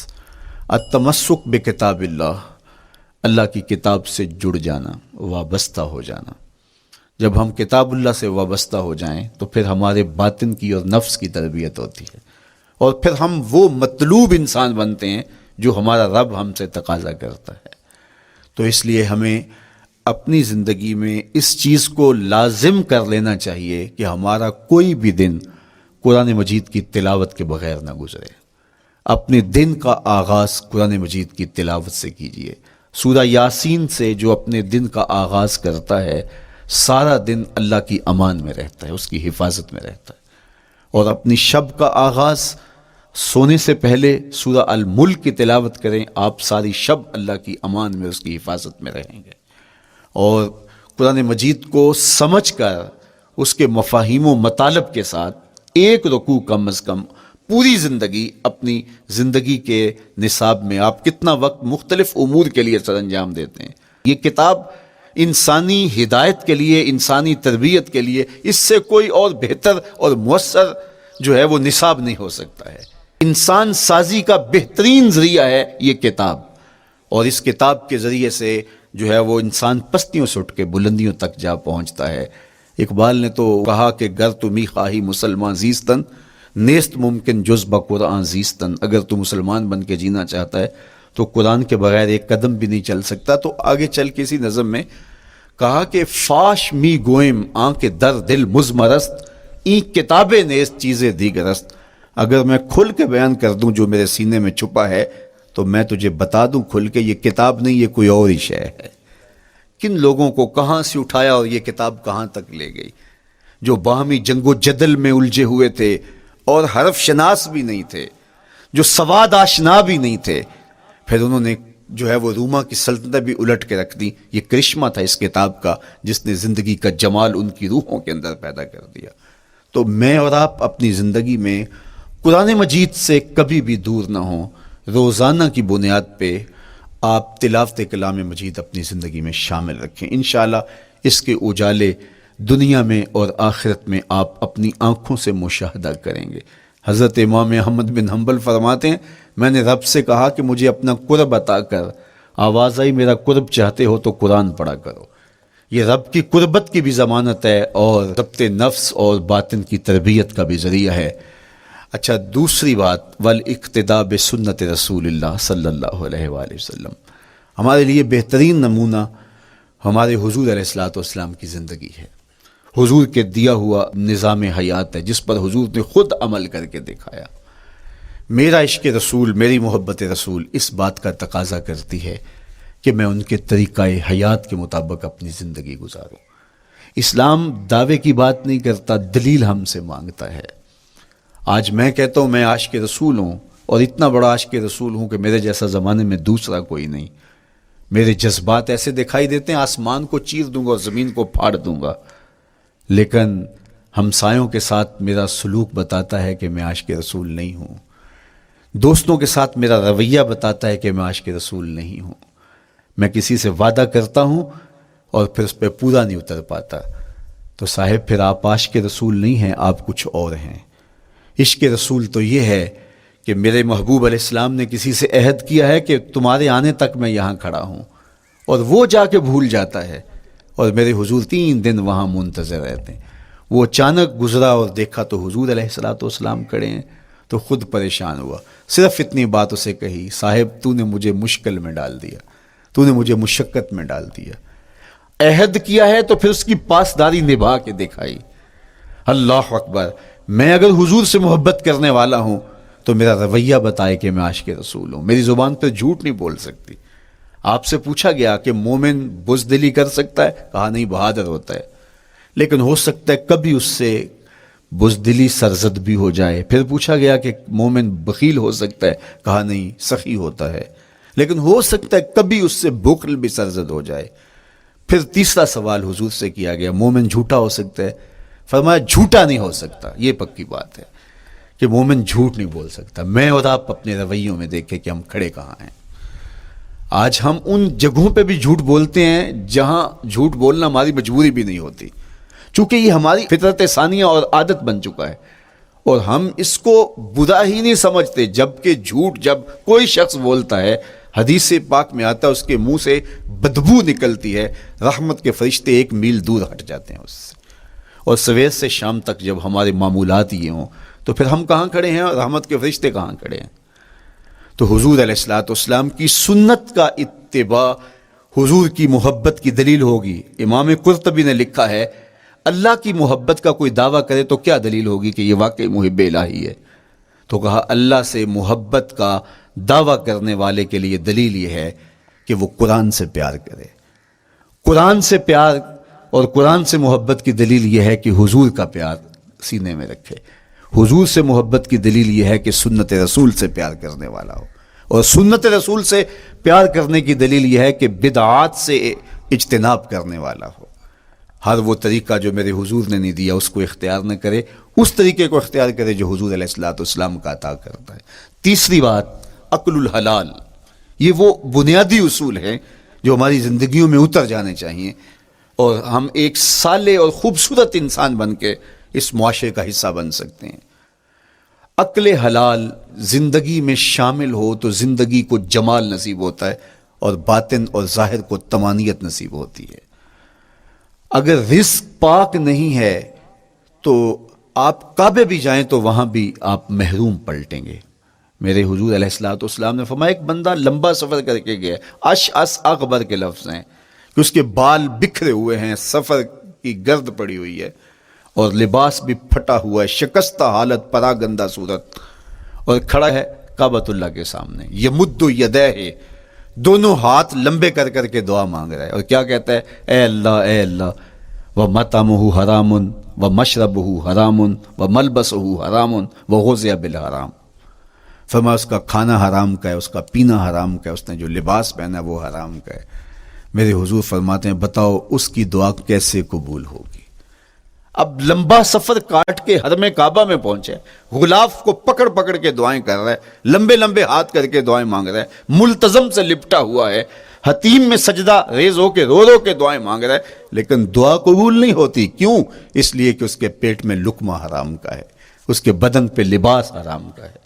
التمسک بکتاب اللہ، اللہ کی کتاب سے جڑ جانا، وابستہ ہو جانا۔ جب ہم کتاب اللہ سے وابستہ ہو جائیں تو پھر ہمارے باطن کی اور نفس کی تربیت ہوتی ہے، اور پھر ہم وہ مطلوب انسان بنتے ہیں جو ہمارا رب ہم سے تقاضا کرتا ہے۔ تو اس لیے ہمیں اپنی زندگی میں اس چیز کو لازم کر لینا چاہیے کہ ہمارا کوئی بھی دن قرآن مجید کی تلاوت کے بغیر نہ گزرے۔ اپنے دن کا آغاز قرآن مجید کی تلاوت سے کیجیے۔ سورہ یاسین سے جو اپنے دن کا آغاز کرتا ہے سارا دن اللہ کی امان میں رہتا ہے، اس کی حفاظت میں رہتا ہے۔ اور اپنی شب کا آغاز سونے سے پہلے سورہ الملک کی تلاوت کریں، آپ ساری شب اللہ کی امان میں، اس کی حفاظت میں رہیں گے۔ اور قرآن مجید کو سمجھ کر اس کے مفاہیم و مطالب کے ساتھ ایک رکوع کم از کم پوری زندگی، اپنی زندگی کے نصاب میں آپ کتنا وقت مختلف امور کے لیے سر انجام دیتے ہیں۔ یہ کتاب انسانی ہدایت کے لیے، انسانی تربیت کے لیے، اس سے کوئی اور بہتر اور مؤثر جو ہے وہ نصاب نہیں ہو سکتا ہے۔ انسان سازی کا بہترین ذریعہ ہے یہ کتاب، اور اس کتاب کے ذریعے سے جو ہے وہ انسان پستیوں سے اٹھ کے بلندیوں تک جا پہنچتا ہے۔ اقبال نے تو کہا کہ گر تمی خواہی مسلمان زیستن، نیست ممکن جز بقرآن زیستن۔ اگر تو مسلمان بن کے جینا چاہتا ہے تو قرآن کے بغیر ایک قدم بھی نہیں چل سکتا۔ تو آگے چل کے اسی نظم میں کہا کہ فاش می گوئم آنکھ در دل مزمرست، این کتاب نیست چیزیں دیگرست۔ اگر میں کھل کے بیان کر دوں جو میرے سینے میں چھپا ہے تو میں تجھے بتا دوں کھل کے، یہ کتاب نہیں، یہ کوئی اور ہی شے ہے۔ کن لوگوں کو کہاں سے اٹھایا اور یہ کتاب کہاں تک لے گئی، جو باہمی جنگ و جدل میں الجھے ہوئے تھے اور حرف شناس بھی نہیں تھے، جو سواد آشنا بھی نہیں تھے، پھر انہوں نے جو ہے وہ روما کی سلطنت بھی الٹ کے رکھ دی۔ یہ کرشمہ تھا اس کتاب کا، جس نے زندگی کا جمال ان کی روحوں کے اندر پیدا کر دیا۔ تو میں اور آپ اپنی زندگی میں قرآن مجید سے کبھی بھی دور نہ ہوں، روزانہ کی بنیاد پہ آپ تلاوت کلام مجید اپنی زندگی میں شامل رکھیں۔ انشاءاللہ اس کے اجالے دنیا میں اور آخرت میں آپ اپنی آنکھوں سے مشاہدہ کریں گے۔ حضرت امام احمد بن حنبل فرماتے ہیں، میں نے رب سے کہا کہ مجھے اپنا قرب عطا کر، آواز آئی میرا قرب چاہتے ہو تو قرآن پڑھا کرو۔ یہ رب کی قربت کی بھی ضمانت ہے اور ضبط نفس اور باطن کی تربیت کا بھی ذریعہ ہے۔ اچھا، دوسری بات، والاقتداء بسنت رسول اللہ صلی اللہ علیہ وآلہ وسلم۔ ہمارے لیے بہترین نمونہ ہمارے حضور علیہ الصلوۃ والسلام کی زندگی ہے، حضور کے دیا ہوا نظام حیات ہے جس پر حضور نے خود عمل کر کے دکھایا۔ میرا عشق رسول، میری محبت رسول اس بات کا تقاضا کرتی ہے کہ میں ان کے طریقہ حیات کے مطابق اپنی زندگی گزاروں۔ اسلام دعوے کی بات نہیں کرتا، دلیل ہم سے مانگتا ہے۔ آج میں کہتا ہوں میں عاشق رسول ہوں، اور اتنا بڑا عاشق رسول ہوں کہ میرے جیسا زمانے میں دوسرا کوئی نہیں۔ میرے جذبات ایسے دکھائی دیتے ہیں، آسمان کو چیر دوں گا اور زمین کو پھاڑ دوں گا، لیکن ہمسایوں کے ساتھ میرا سلوک بتاتا ہے کہ میں عاشق رسول نہیں ہوں۔ دوستوں کے ساتھ میرا رویہ بتاتا ہے کہ میں عاشق رسول نہیں ہوں۔ میں کسی سے وعدہ کرتا ہوں اور پھر اس پہ پورا نہیں اتر پاتا، تو صاحب پھر آپ عاشق رسول نہیں ہیں، آپ کچھ اور ہیں۔ عشق رسول تو یہ ہے کہ میرے محبوب علیہ السلام نے کسی سے عہد کیا ہے کہ تمہارے آنے تک میں یہاں کھڑا ہوں، اور وہ جا کے بھول جاتا ہے، اور میرے حضور 3 دن وہاں منتظر رہتے ہیں۔ وہ اچانک گزرا اور دیکھا تو حضور علیہ الصلوۃ والسلام کھڑے ہیں، تو خود پریشان ہوا، صرف اتنی بات اسے کہی، صاحب تو نے مجھے مشکل میں ڈال دیا، تو نے مجھے مشقت میں ڈال دیا۔ عہد کیا ہے تو پھر اس کی پاسداری نبھا کے دکھائی۔ اللہ اکبر! میں اگر حضور سے محبت کرنے والا ہوں تو میرا رویہ بتائے کہ میں عاشق رسول ہوں۔ میری زبان پہ جھوٹ نہیں بول سکتی۔ آپ سے پوچھا گیا کہ مومن بزدلی کر سکتا ہے؟ کہا نہیں، بہادر ہوتا ہے، لیکن ہو سکتا ہے کبھی اس سے بزدلی سرزد بھی ہو جائے۔ پھر پوچھا گیا کہ مومن بخیل ہو سکتا ہے؟ کہا نہیں، سخی ہوتا ہے، لیکن ہو سکتا ہے کبھی اس سے بخل بھی سرزد ہو جائے۔ پھر تیسرا سوال حضور سے کیا گیا، مومن جھوٹا ہو سکتا ہے؟ فرمایا جھوٹا نہیں ہو سکتا، یہ پکی بات ہے کہ مومن جھوٹ نہیں بول سکتا۔ میں اور آپ اپنے رویوں میں دیکھیں کہ ہم کھڑے کہاں ہیں۔ آج ہم ان جگہوں پہ بھی جھوٹ بولتے ہیں جہاں جھوٹ بولنا ہماری مجبوری بھی نہیں ہوتی، چونکہ یہ ہماری فطرت ثانیہ اور عادت بن چکا ہے، اور ہم اس کو برا ہی نہیں سمجھتے۔ جبکہ جھوٹ جب کوئی شخص بولتا ہے، حدیث پاک میں آتا ہے اس کے منہ سے بدبو نکلتی ہے، رحمت کے فرشتے 1 میل دور ہٹ جاتے ہیں اس سے۔ اور سویر سے شام تک جب ہمارے معمولات یہ ہوں تو پھر ہم کہاں کھڑے ہیں اور رحمت کے فرشتے کہاں کھڑے ہیں؟ تو حضور علیہ الصلوۃ والسلام کی سنت کا اتباع حضور کی محبت کی دلیل ہوگی۔ امام قرطبی نے لکھا ہے، اللہ کی محبت کا کوئی دعویٰ کرے تو کیا دلیل ہوگی کہ یہ واقعی محب الہی ہے؟ تو کہا اللہ سے محبت کا دعویٰ کرنے والے کے لیے دلیل یہ ہے کہ وہ قرآن سے پیار کرے۔ قرآن سے پیار اور قرآن سے محبت کی دلیل یہ ہے کہ حضور کا پیار سینے میں رکھے. حضور سے محبت کی دلیل یہ ہے کہ سنت رسول سے پیار کرنے والا ہو, اور سنت رسول سے پیار کرنے کی دلیل یہ ہے کہ بدعات سے اجتناب کرنے والا ہو. ہر وہ طریقہ جو میرے حضور نے نہیں دیا اس کو اختیار نہ کرے, اس طریقے کو اختیار کرے جو حضور علیہ الصلوۃ والسلام کا عطا کرتا ہے. تیسری بات, عقل الحلال. یہ وہ بنیادی اصول ہیں جو ہماری زندگیوں میں اتر جانے چاہیے, اور ہم ایک صالح اور خوبصورت انسان بن کے اس معاشرے کا حصہ بن سکتے ہیں. عقل حلال زندگی میں شامل ہو تو زندگی کو جمال نصیب ہوتا ہے, اور باطن اور ظاہر کو طمانینت نصیب ہوتی ہے. اگر رزق پاک نہیں ہے تو آپ کعبے بھی جائیں تو وہاں بھی آپ محروم پلٹیں گے. میرے حضور علیہ الصلوۃ والسلام نے فرمایا ایک بندہ لمبا سفر کر کے گیا, اشعث اغبر کے لفظ ہیں کہ اس کے بال بکھرے ہوئے ہیں, سفر کی گرد پڑی ہوئی ہے, اور لباس بھی پھٹا ہوا ہے, شکستہ حالت, پراگندہ صورت, اور کھڑا ہے کعبۃ اللہ کے سامنے. یمد یدیہ, دونوں ہاتھ لمبے کر کر کے دعا مانگ رہا ہے, اور کیا کہتا ہے, اے اللہ ومطعمہ حرام ومشربہ حرام وملبسہ حرام وغذی بالحرام. فرمایا اس کا کھانا حرام کا ہے, اس کا پینا حرام کا ہے, اس نے جو لباس پہنا وہ حرام کا ہے. میرے حضور فرماتے ہیں بتاؤ اس کی دعا کیسے قبول ہوگی. اب لمبا سفر کاٹ کے حرم کعبہ میں پہنچے, غلاف کو پکڑ پکڑ کے دعائیں کر رہا ہے, لمبے لمبے ہاتھ کر کے دعائیں مانگ رہا ہے, ملتزم سے لپٹا ہوا ہے, حتیم میں سجدہ ریز ہو کے رو کے دعائیں مانگ رہا ہے, لیکن دعا قبول نہیں ہوتی. کیوں؟ اس لیے کہ اس کے پیٹ میں لقمہ حرام کا ہے, اس کے بدن پہ لباس حرام کا ہے.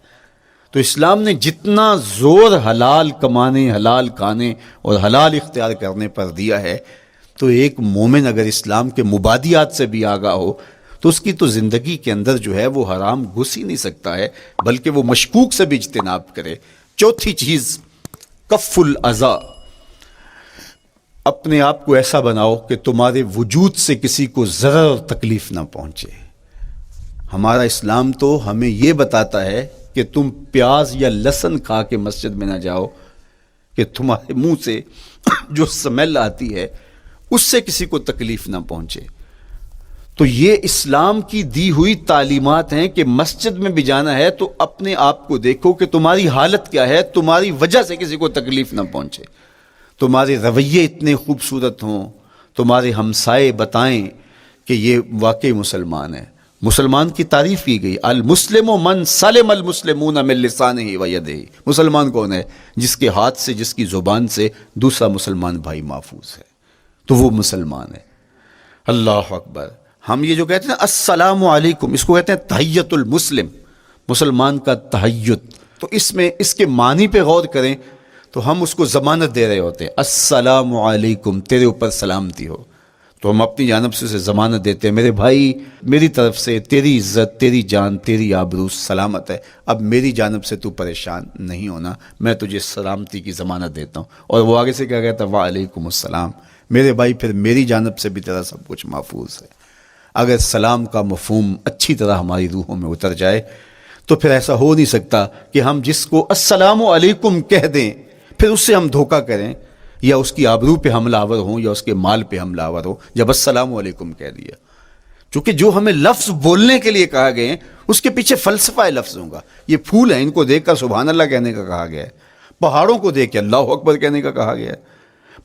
تو اسلام نے جتنا زور حلال کمانے, حلال کھانے اور حلال اختیار کرنے پر دیا ہے, تو ایک مومن اگر اسلام کے مبادیات سے بھی آگاہ ہو تو اس کی تو زندگی کے اندر جو ہے وہ حرام گھس ہی نہیں سکتا ہے, بلکہ وہ مشکوک سے بھی اجتناب کرے. چوتھی چیز, کف الاذی. اپنے آپ کو ایسا بناؤ کہ تمہارے وجود سے کسی کو ضرر اور تکلیف نہ پہنچے. ہمارا اسلام تو ہمیں یہ بتاتا ہے کہ تم پیاز یا لہسن کھا کے مسجد میں نہ جاؤ کہ تمہارے منہ سے جو سمیل آتی ہے اس سے کسی کو تکلیف نہ پہنچے. تو یہ اسلام کی دی ہوئی تعلیمات ہیں کہ مسجد میں بھی جانا ہے تو اپنے آپ کو دیکھو کہ تمہاری حالت کیا ہے, تمہاری وجہ سے کسی کو تکلیف نہ پہنچے. تمہارے رویے اتنے خوبصورت ہوں, تمہارے ہمسائے بتائیں کہ یہ واقعی مسلمان ہے. مسلمان کی تعریف کی گئی, المسلم من سلم المسلمون من لسانہ و یدہ. مسلمان کون ہے؟ جس کے ہاتھ سے, جس کی زبان سے دوسرا مسلمان بھائی محفوظ ہے, تو وہ مسلمان ہے. اللہ اکبر. ہم یہ جو کہتے ہیں السلام علیکم, اس کو کہتے ہیں تحیت المسلم, مسلمان کا تحیت. تو اس میں اس کے معنی پہ غور کریں تو ہم اس کو ضمانت دے رہے ہوتے ہیں, السلام علیکم, تیرے اوپر سلامتی ہو. تو ہم اپنی جانب سے اسے ضمانت دیتے ہیں, میرے بھائی میری طرف سے تیری عزت, تیری جان, تیری آبرو سلامت ہے, اب میری جانب سے تو پریشان نہیں ہونا, میں تجھے سلامتی کی ضمانت دیتا ہوں. اور وہ آگے سے کیا کہتا ہے, وعلیکم السلام. میرے بھائی پھر میری جانب سے بھی تیرا سب کچھ محفوظ ہے. اگر سلام کا مفہوم اچھی طرح ہماری روحوں میں اتر جائے تو پھر ایسا ہو نہیں سکتا کہ ہم جس کو السلام علیکم کہہ دیں پھر اس سے ہم دھوکہ کریں, یا اس کی آبرو پہ حملہ آور ہوں, یا اس کے مال پہ حملہ آور ہوں جب السلام علیکم کہہ دیا. چونکہ جو ہمیں لفظ بولنے کے لیے کہا گئے ہیں اس کے پیچھے فلسفہ ہے لفظوں کا. یہ پھول ہیں, ان کو دیکھ کر سبحان اللہ کہنے کا کہا گیا ہے. پہاڑوں کو دیکھ کے اللہ اکبر کہنے کا کہا گیا ہے.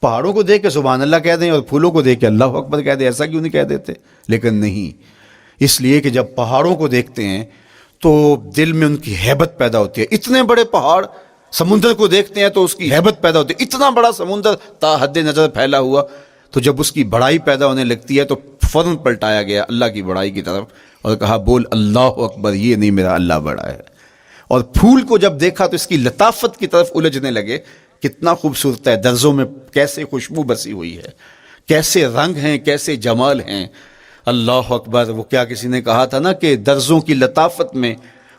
پہاڑوں کو دیکھ کے سبحان اللہ کہہ دیں اور پھولوں کو دیکھ کے اللہ اکبر کہہ دیں, ایسا کیوں نہیں کہہ دیتے؟ لیکن نہیں, اس لیے کہ جب پہاڑوں کو دیکھتے ہیں تو دل میں ان کی ہیبت پیدا ہوتی ہے. اتنے بڑے پہاڑ, سمندر کو دیکھتے ہیں تو اس کی ہیبت پیدا ہوتی ہے. اتنا بڑا سمندر تا حد نظر پھیلا ہوا, تو جب اس کی بڑائی پیدا ہونے لگتی ہے تو فوراً پلٹایا گیا اللہ کی بڑائی کی طرف اور کہا بول اللہ اکبر, یہ نہیں میرا اللہ بڑا ہے. اور پھول کو جب دیکھا تو اس کی لطافت کی طرف الجھنے لگے, کتنا خوبصورت ہے, درزوں میں کیسے خوشبو بسی ہوئی ہے, کیسے رنگ ہیں, کیسے جمال ہیں. اللہ اکبر. وہ کیا کسی نے کہا تھا نا کہ درزوں کی لطافت میں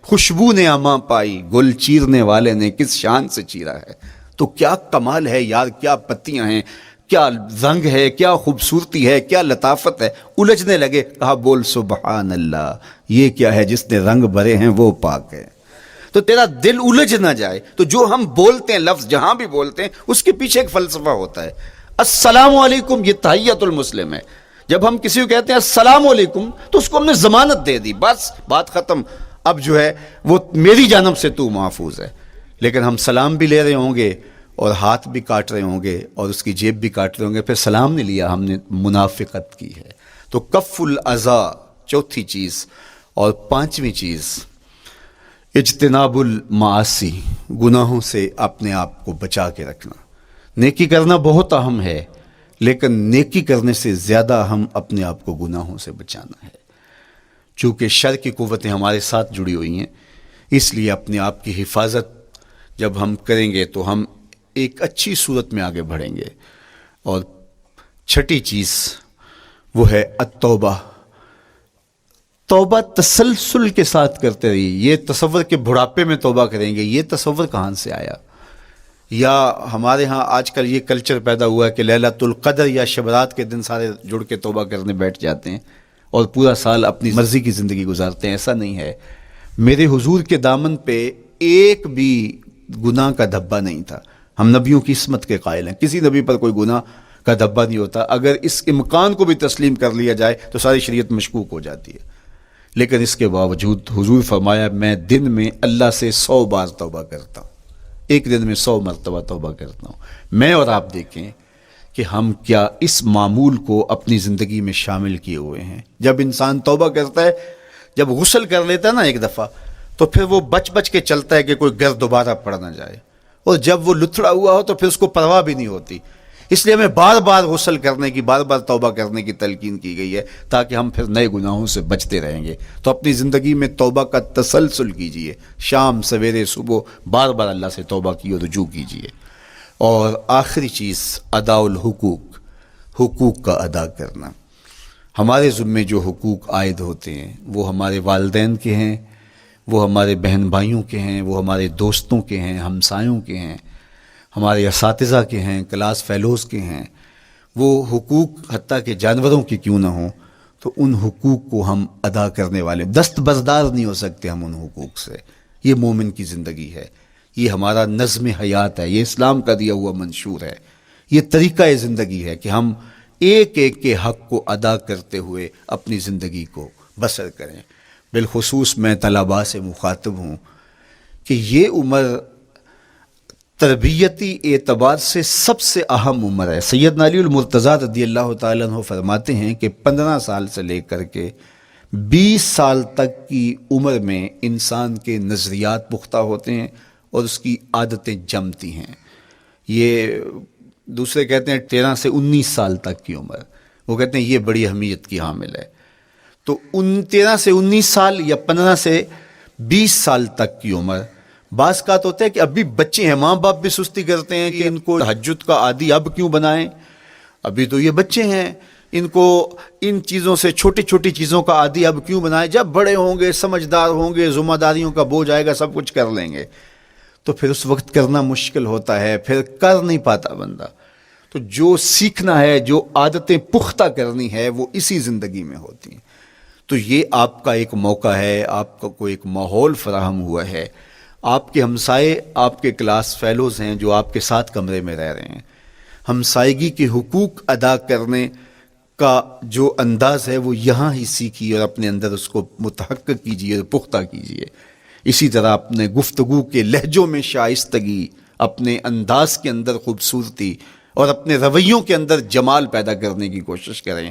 خوشبو نے اماں پائی, گل چیرنے والے نے کس شان سے چیرا ہے. تو کیا کمال ہے یار, کیا پتیاں ہیں, کیا رنگ ہے, کیا خوبصورتی ہے, کیا لطافت ہے. الجھنے لگے, کہا بول سبحان اللہ, یہ کیا ہے جس نے رنگ بھرے ہیں وہ پاک ہے. تو تیرا دل الجھ نہ جائے. تو جو ہم بولتے ہیں لفظ جہاں بھی بولتے ہیں اس کے پیچھے ایک فلسفہ ہوتا ہے. السلام علیکم یہ تحیت المسلم ہے. جب ہم کسی کو کہتے ہیں السلام علیکم تو اس کو ہم نے ضمانت دے دی، بس بات ختم، اب جو ہے وہ میری جانب سے تو محفوظ ہے۔ لیکن ہم سلام بھی لے رہے ہوں گے اور ہاتھ بھی کاٹ رہے ہوں گے اور اس کی جیب بھی کاٹ رہے ہوں گے، پھر سلام نہیں لیا، ہم نے منافقت کی ہے۔ تو کف الاذی چوتھی چیز، اور پانچویں چیز اجتناب المعاصی، گناہوں سے اپنے آپ کو بچا کے رکھنا۔ نیکی کرنا بہت اہم ہے، لیکن نیکی کرنے سے زیادہ ہم اپنے آپ کو گناہوں سے بچانا ہے۔ چونکہ شر کی قوتیں ہمارے ساتھ جڑی ہوئی ہیں، اس لیے اپنے آپ کی حفاظت جب ہم کریں گے تو ہم ایک اچھی صورت میں آگے بڑھیں گے۔ اور چھٹی چیز وہ ہے التوبہ، توبہ تسلسل کے ساتھ کرتے رہیے۔ یہ تصور کہ بڑھاپے میں توبہ کریں گے، یہ تصور کہاں سے آیا؟ یا ہمارے ہاں آج کل یہ کلچر پیدا ہوا ہے کہ لیلۃ القدر یا شبرات کے دن سارے جڑ کے توبہ کرنے بیٹھ جاتے ہیں اور پورا سال اپنی مرضی کی زندگی گزارتے ہیں۔ ایسا نہیں ہے۔ میرے حضور کے دامن پہ ایک بھی گناہ کا دھبا نہیں تھا۔ ہم نبیوں کی عصمت کے قائل ہیں، کسی نبی پر کوئی گناہ کا دھبا نہیں ہوتا۔ اگر اس امکان کو بھی تسلیم کر لیا جائے تو ساری شریعت مشکوک ہو جاتی ہے، لیکن اس کے باوجود حضور فرمایا میں دن میں اللہ سے 100 بار توبہ کرتا ہوں، ایک دن میں 100 مرتبہ توبہ کرتا ہوں۔ میں اور آپ دیکھیں کہ ہم کیا اس معمول کو اپنی زندگی میں شامل کیے ہوئے ہیں۔ جب انسان توبہ کرتا ہے، جب غسل کر لیتا ہے نا ایک دفعہ، تو پھر وہ بچ بچ کے چلتا ہے کہ کوئی گرد دوبارہ پڑ نہ جائے، اور جب وہ لتھڑا ہوا ہو تو پھر اس کو پرواہ بھی نہیں ہوتی۔ اس لیے ہمیں بار بار غسل کرنے کی، بار بار توبہ کرنے کی تلقین کی گئی ہے، تاکہ ہم پھر نئے گناہوں سے بچتے رہیں گے۔ تو اپنی زندگی میں توبہ کا تسلسل کیجئے، شام سویرے صبح بار بار اللہ سے توبہ کی اور رجوع کیجئے۔ اور آخری چیز ادا الحقوق، حقوق کا ادا کرنا۔ ہمارے ذمے جو حقوق عائد ہوتے ہیں وہ ہمارے والدین کے ہیں، وہ ہمارے بہن بھائیوں کے ہیں، وہ ہمارے دوستوں کے ہیں، ہمسایوں کے ہیں، ہمارے اساتذہ کے ہیں، کلاس فیلوز کے ہیں۔ وہ حقوق حتیٰ کہ جانوروں کے کیوں نہ ہوں، تو ان حقوق کو ہم ادا کرنے والے، دستبردار نہیں ہو سکتے ہم ان حقوق سے۔ یہ مومن کی زندگی ہے، یہ ہمارا نظم حیات ہے، یہ اسلام کا دیا ہوا منشور ہے، یہ طریقہ زندگی ہے کہ ہم ایک ایک کے حق کو ادا کرتے ہوئے اپنی زندگی کو بسر کریں۔ بالخصوص میں طلباء سے مخاطب ہوں کہ یہ عمر تربیتی اعتبار سے سب سے اہم عمر ہے۔ سیدنا علی المرتضیٰ رضی اللہ تعالیٰ عنہ فرماتے ہیں کہ 15 سال سے لے کر کے 20 سال تک کی عمر میں انسان کے نظریات پختہ ہوتے ہیں اور اس کی عادتیں جمتی ہیں۔ یہ دوسرے کہتے ہیں 13 سے 19 سال تک کی عمر، وہ کہتے ہیں یہ بڑی اہمیت کی حامل ہے۔ تو 13 سے 19 سال یا 15 سے 20 سال تک کی عمر، بعض کا تو ہوتا ہے کہ ابھی بچے ہیں، ماں باپ بھی سستی کرتے ہیں کہ ان کو تہجد کا عادی اب کیوں بنائیں، ابھی تو یہ بچے ہیں، ان کو ان چیزوں سے، چھوٹی چھوٹی چیزوں کا عادی اب کیوں بنائیں، جب بڑے ہوں گے، سمجھدار ہوں گے، ذمہ داریوں کا بوجھ آئے گا، سب کچھ کر لیں گے۔ تو پھر اس وقت کرنا مشکل ہوتا ہے، پھر کر نہیں پاتا بندہ۔ تو جو سیکھنا ہے، جو عادتیں پختہ کرنی ہے، وہ اسی زندگی میں ہوتی ہیں۔ تو یہ آپ کا ایک موقع ہے، آپ کو ایک ماحول فراہم ہوا ہے۔ آپ کے ہمسائے آپ کے کلاس فیلوز ہیں جو آپ کے ساتھ کمرے میں رہ رہے ہیں۔ ہمسائیگی کے حقوق ادا کرنے کا جو انداز ہے وہ یہاں ہی سیکھیے اور اپنے اندر اس کو متحقق کیجیے اور پختہ کیجیے۔ اسی طرح اپنے گفتگو کے لہجوں میں شائستگی، اپنے انداز کے اندر خوبصورتی اور اپنے رویوں کے اندر جمال پیدا کرنے کی کوشش کریں،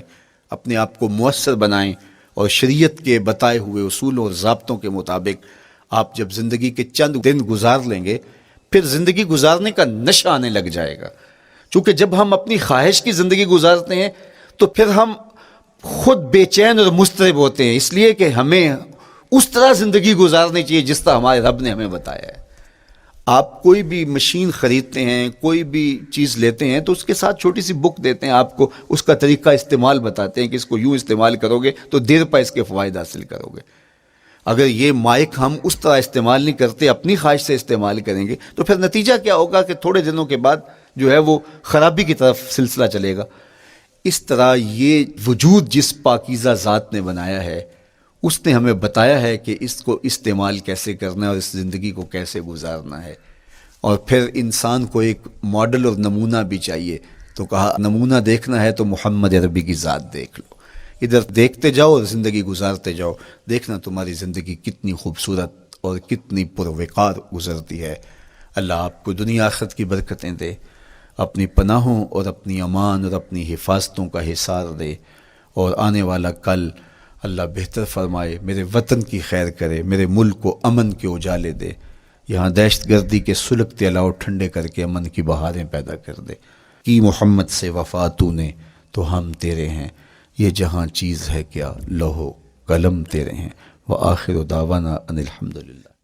اپنے آپ کو مؤثر بنائیں، اور شریعت کے بتائے ہوئے اصول اور ضابطوں کے مطابق آپ جب زندگی کے چند دن گزار لیں گے، پھر زندگی گزارنے کا نشہ آنے لگ جائے گا۔ چونکہ جب ہم اپنی خواہش کی زندگی گزارتے ہیں تو پھر ہم خود بے چین اور مضطرب ہوتے ہیں، اس لیے کہ ہمیں اس طرح زندگی گزارنی چاہیے جس طرح ہمارے رب نے ہمیں بتایا ہے۔ آپ کوئی بھی مشین خریدتے ہیں، کوئی بھی چیز لیتے ہیں تو اس کے ساتھ چھوٹی سی بک دیتے ہیں آپ کو، اس کا طریقہ استعمال بتاتے ہیں کہ اس کو یوں استعمال کرو گے تو دیر پا اس کے فوائد حاصل کرو گے۔ اگر یہ مائک ہم اس طرح استعمال نہیں کرتے، اپنی خواہش سے استعمال کریں گے، تو پھر نتیجہ کیا ہوگا کہ تھوڑے دنوں کے بعد جو ہے وہ خرابی کی طرف سلسلہ چلے گا۔ اس طرح یہ وجود جس پاکیزہ ذات نے بنایا ہے، اس نے ہمیں بتایا ہے کہ اس کو استعمال کیسے کرنا ہے اور اس زندگی کو کیسے گزارنا ہے۔ اور پھر انسان کو ایک ماڈل اور نمونہ بھی چاہیے تو کہا نمونہ دیکھنا ہے تو محمد عربی کی ذات دیکھ لو، ادھر دیکھتے جاؤ اور زندگی گزارتے جاؤ، دیکھنا تمہاری زندگی کتنی خوبصورت اور کتنی پروقار گزرتی ہے۔ اللہ آپ کو دنیا آخرت کی برکتیں دے، اپنی پناہوں اور اپنی امان اور اپنی حفاظتوں کا حصار دے، اور آنے والا کل اللہ بہتر فرمائے، میرے وطن کی خیر کرے، میرے ملک کو امن کے اجالے دے، یہاں دہشت گردی کے سلگتے الاؤ ٹھنڈے کر کے امن کی بہاریں پیدا کر دے۔ کی محمد سے وفا تو نے تو ہم تیرے ہیں، یہ جہاں چیز ہے کیا لوح و قلم تیرے ہیں۔ وآخر دعوانا ان الحمدللہ۔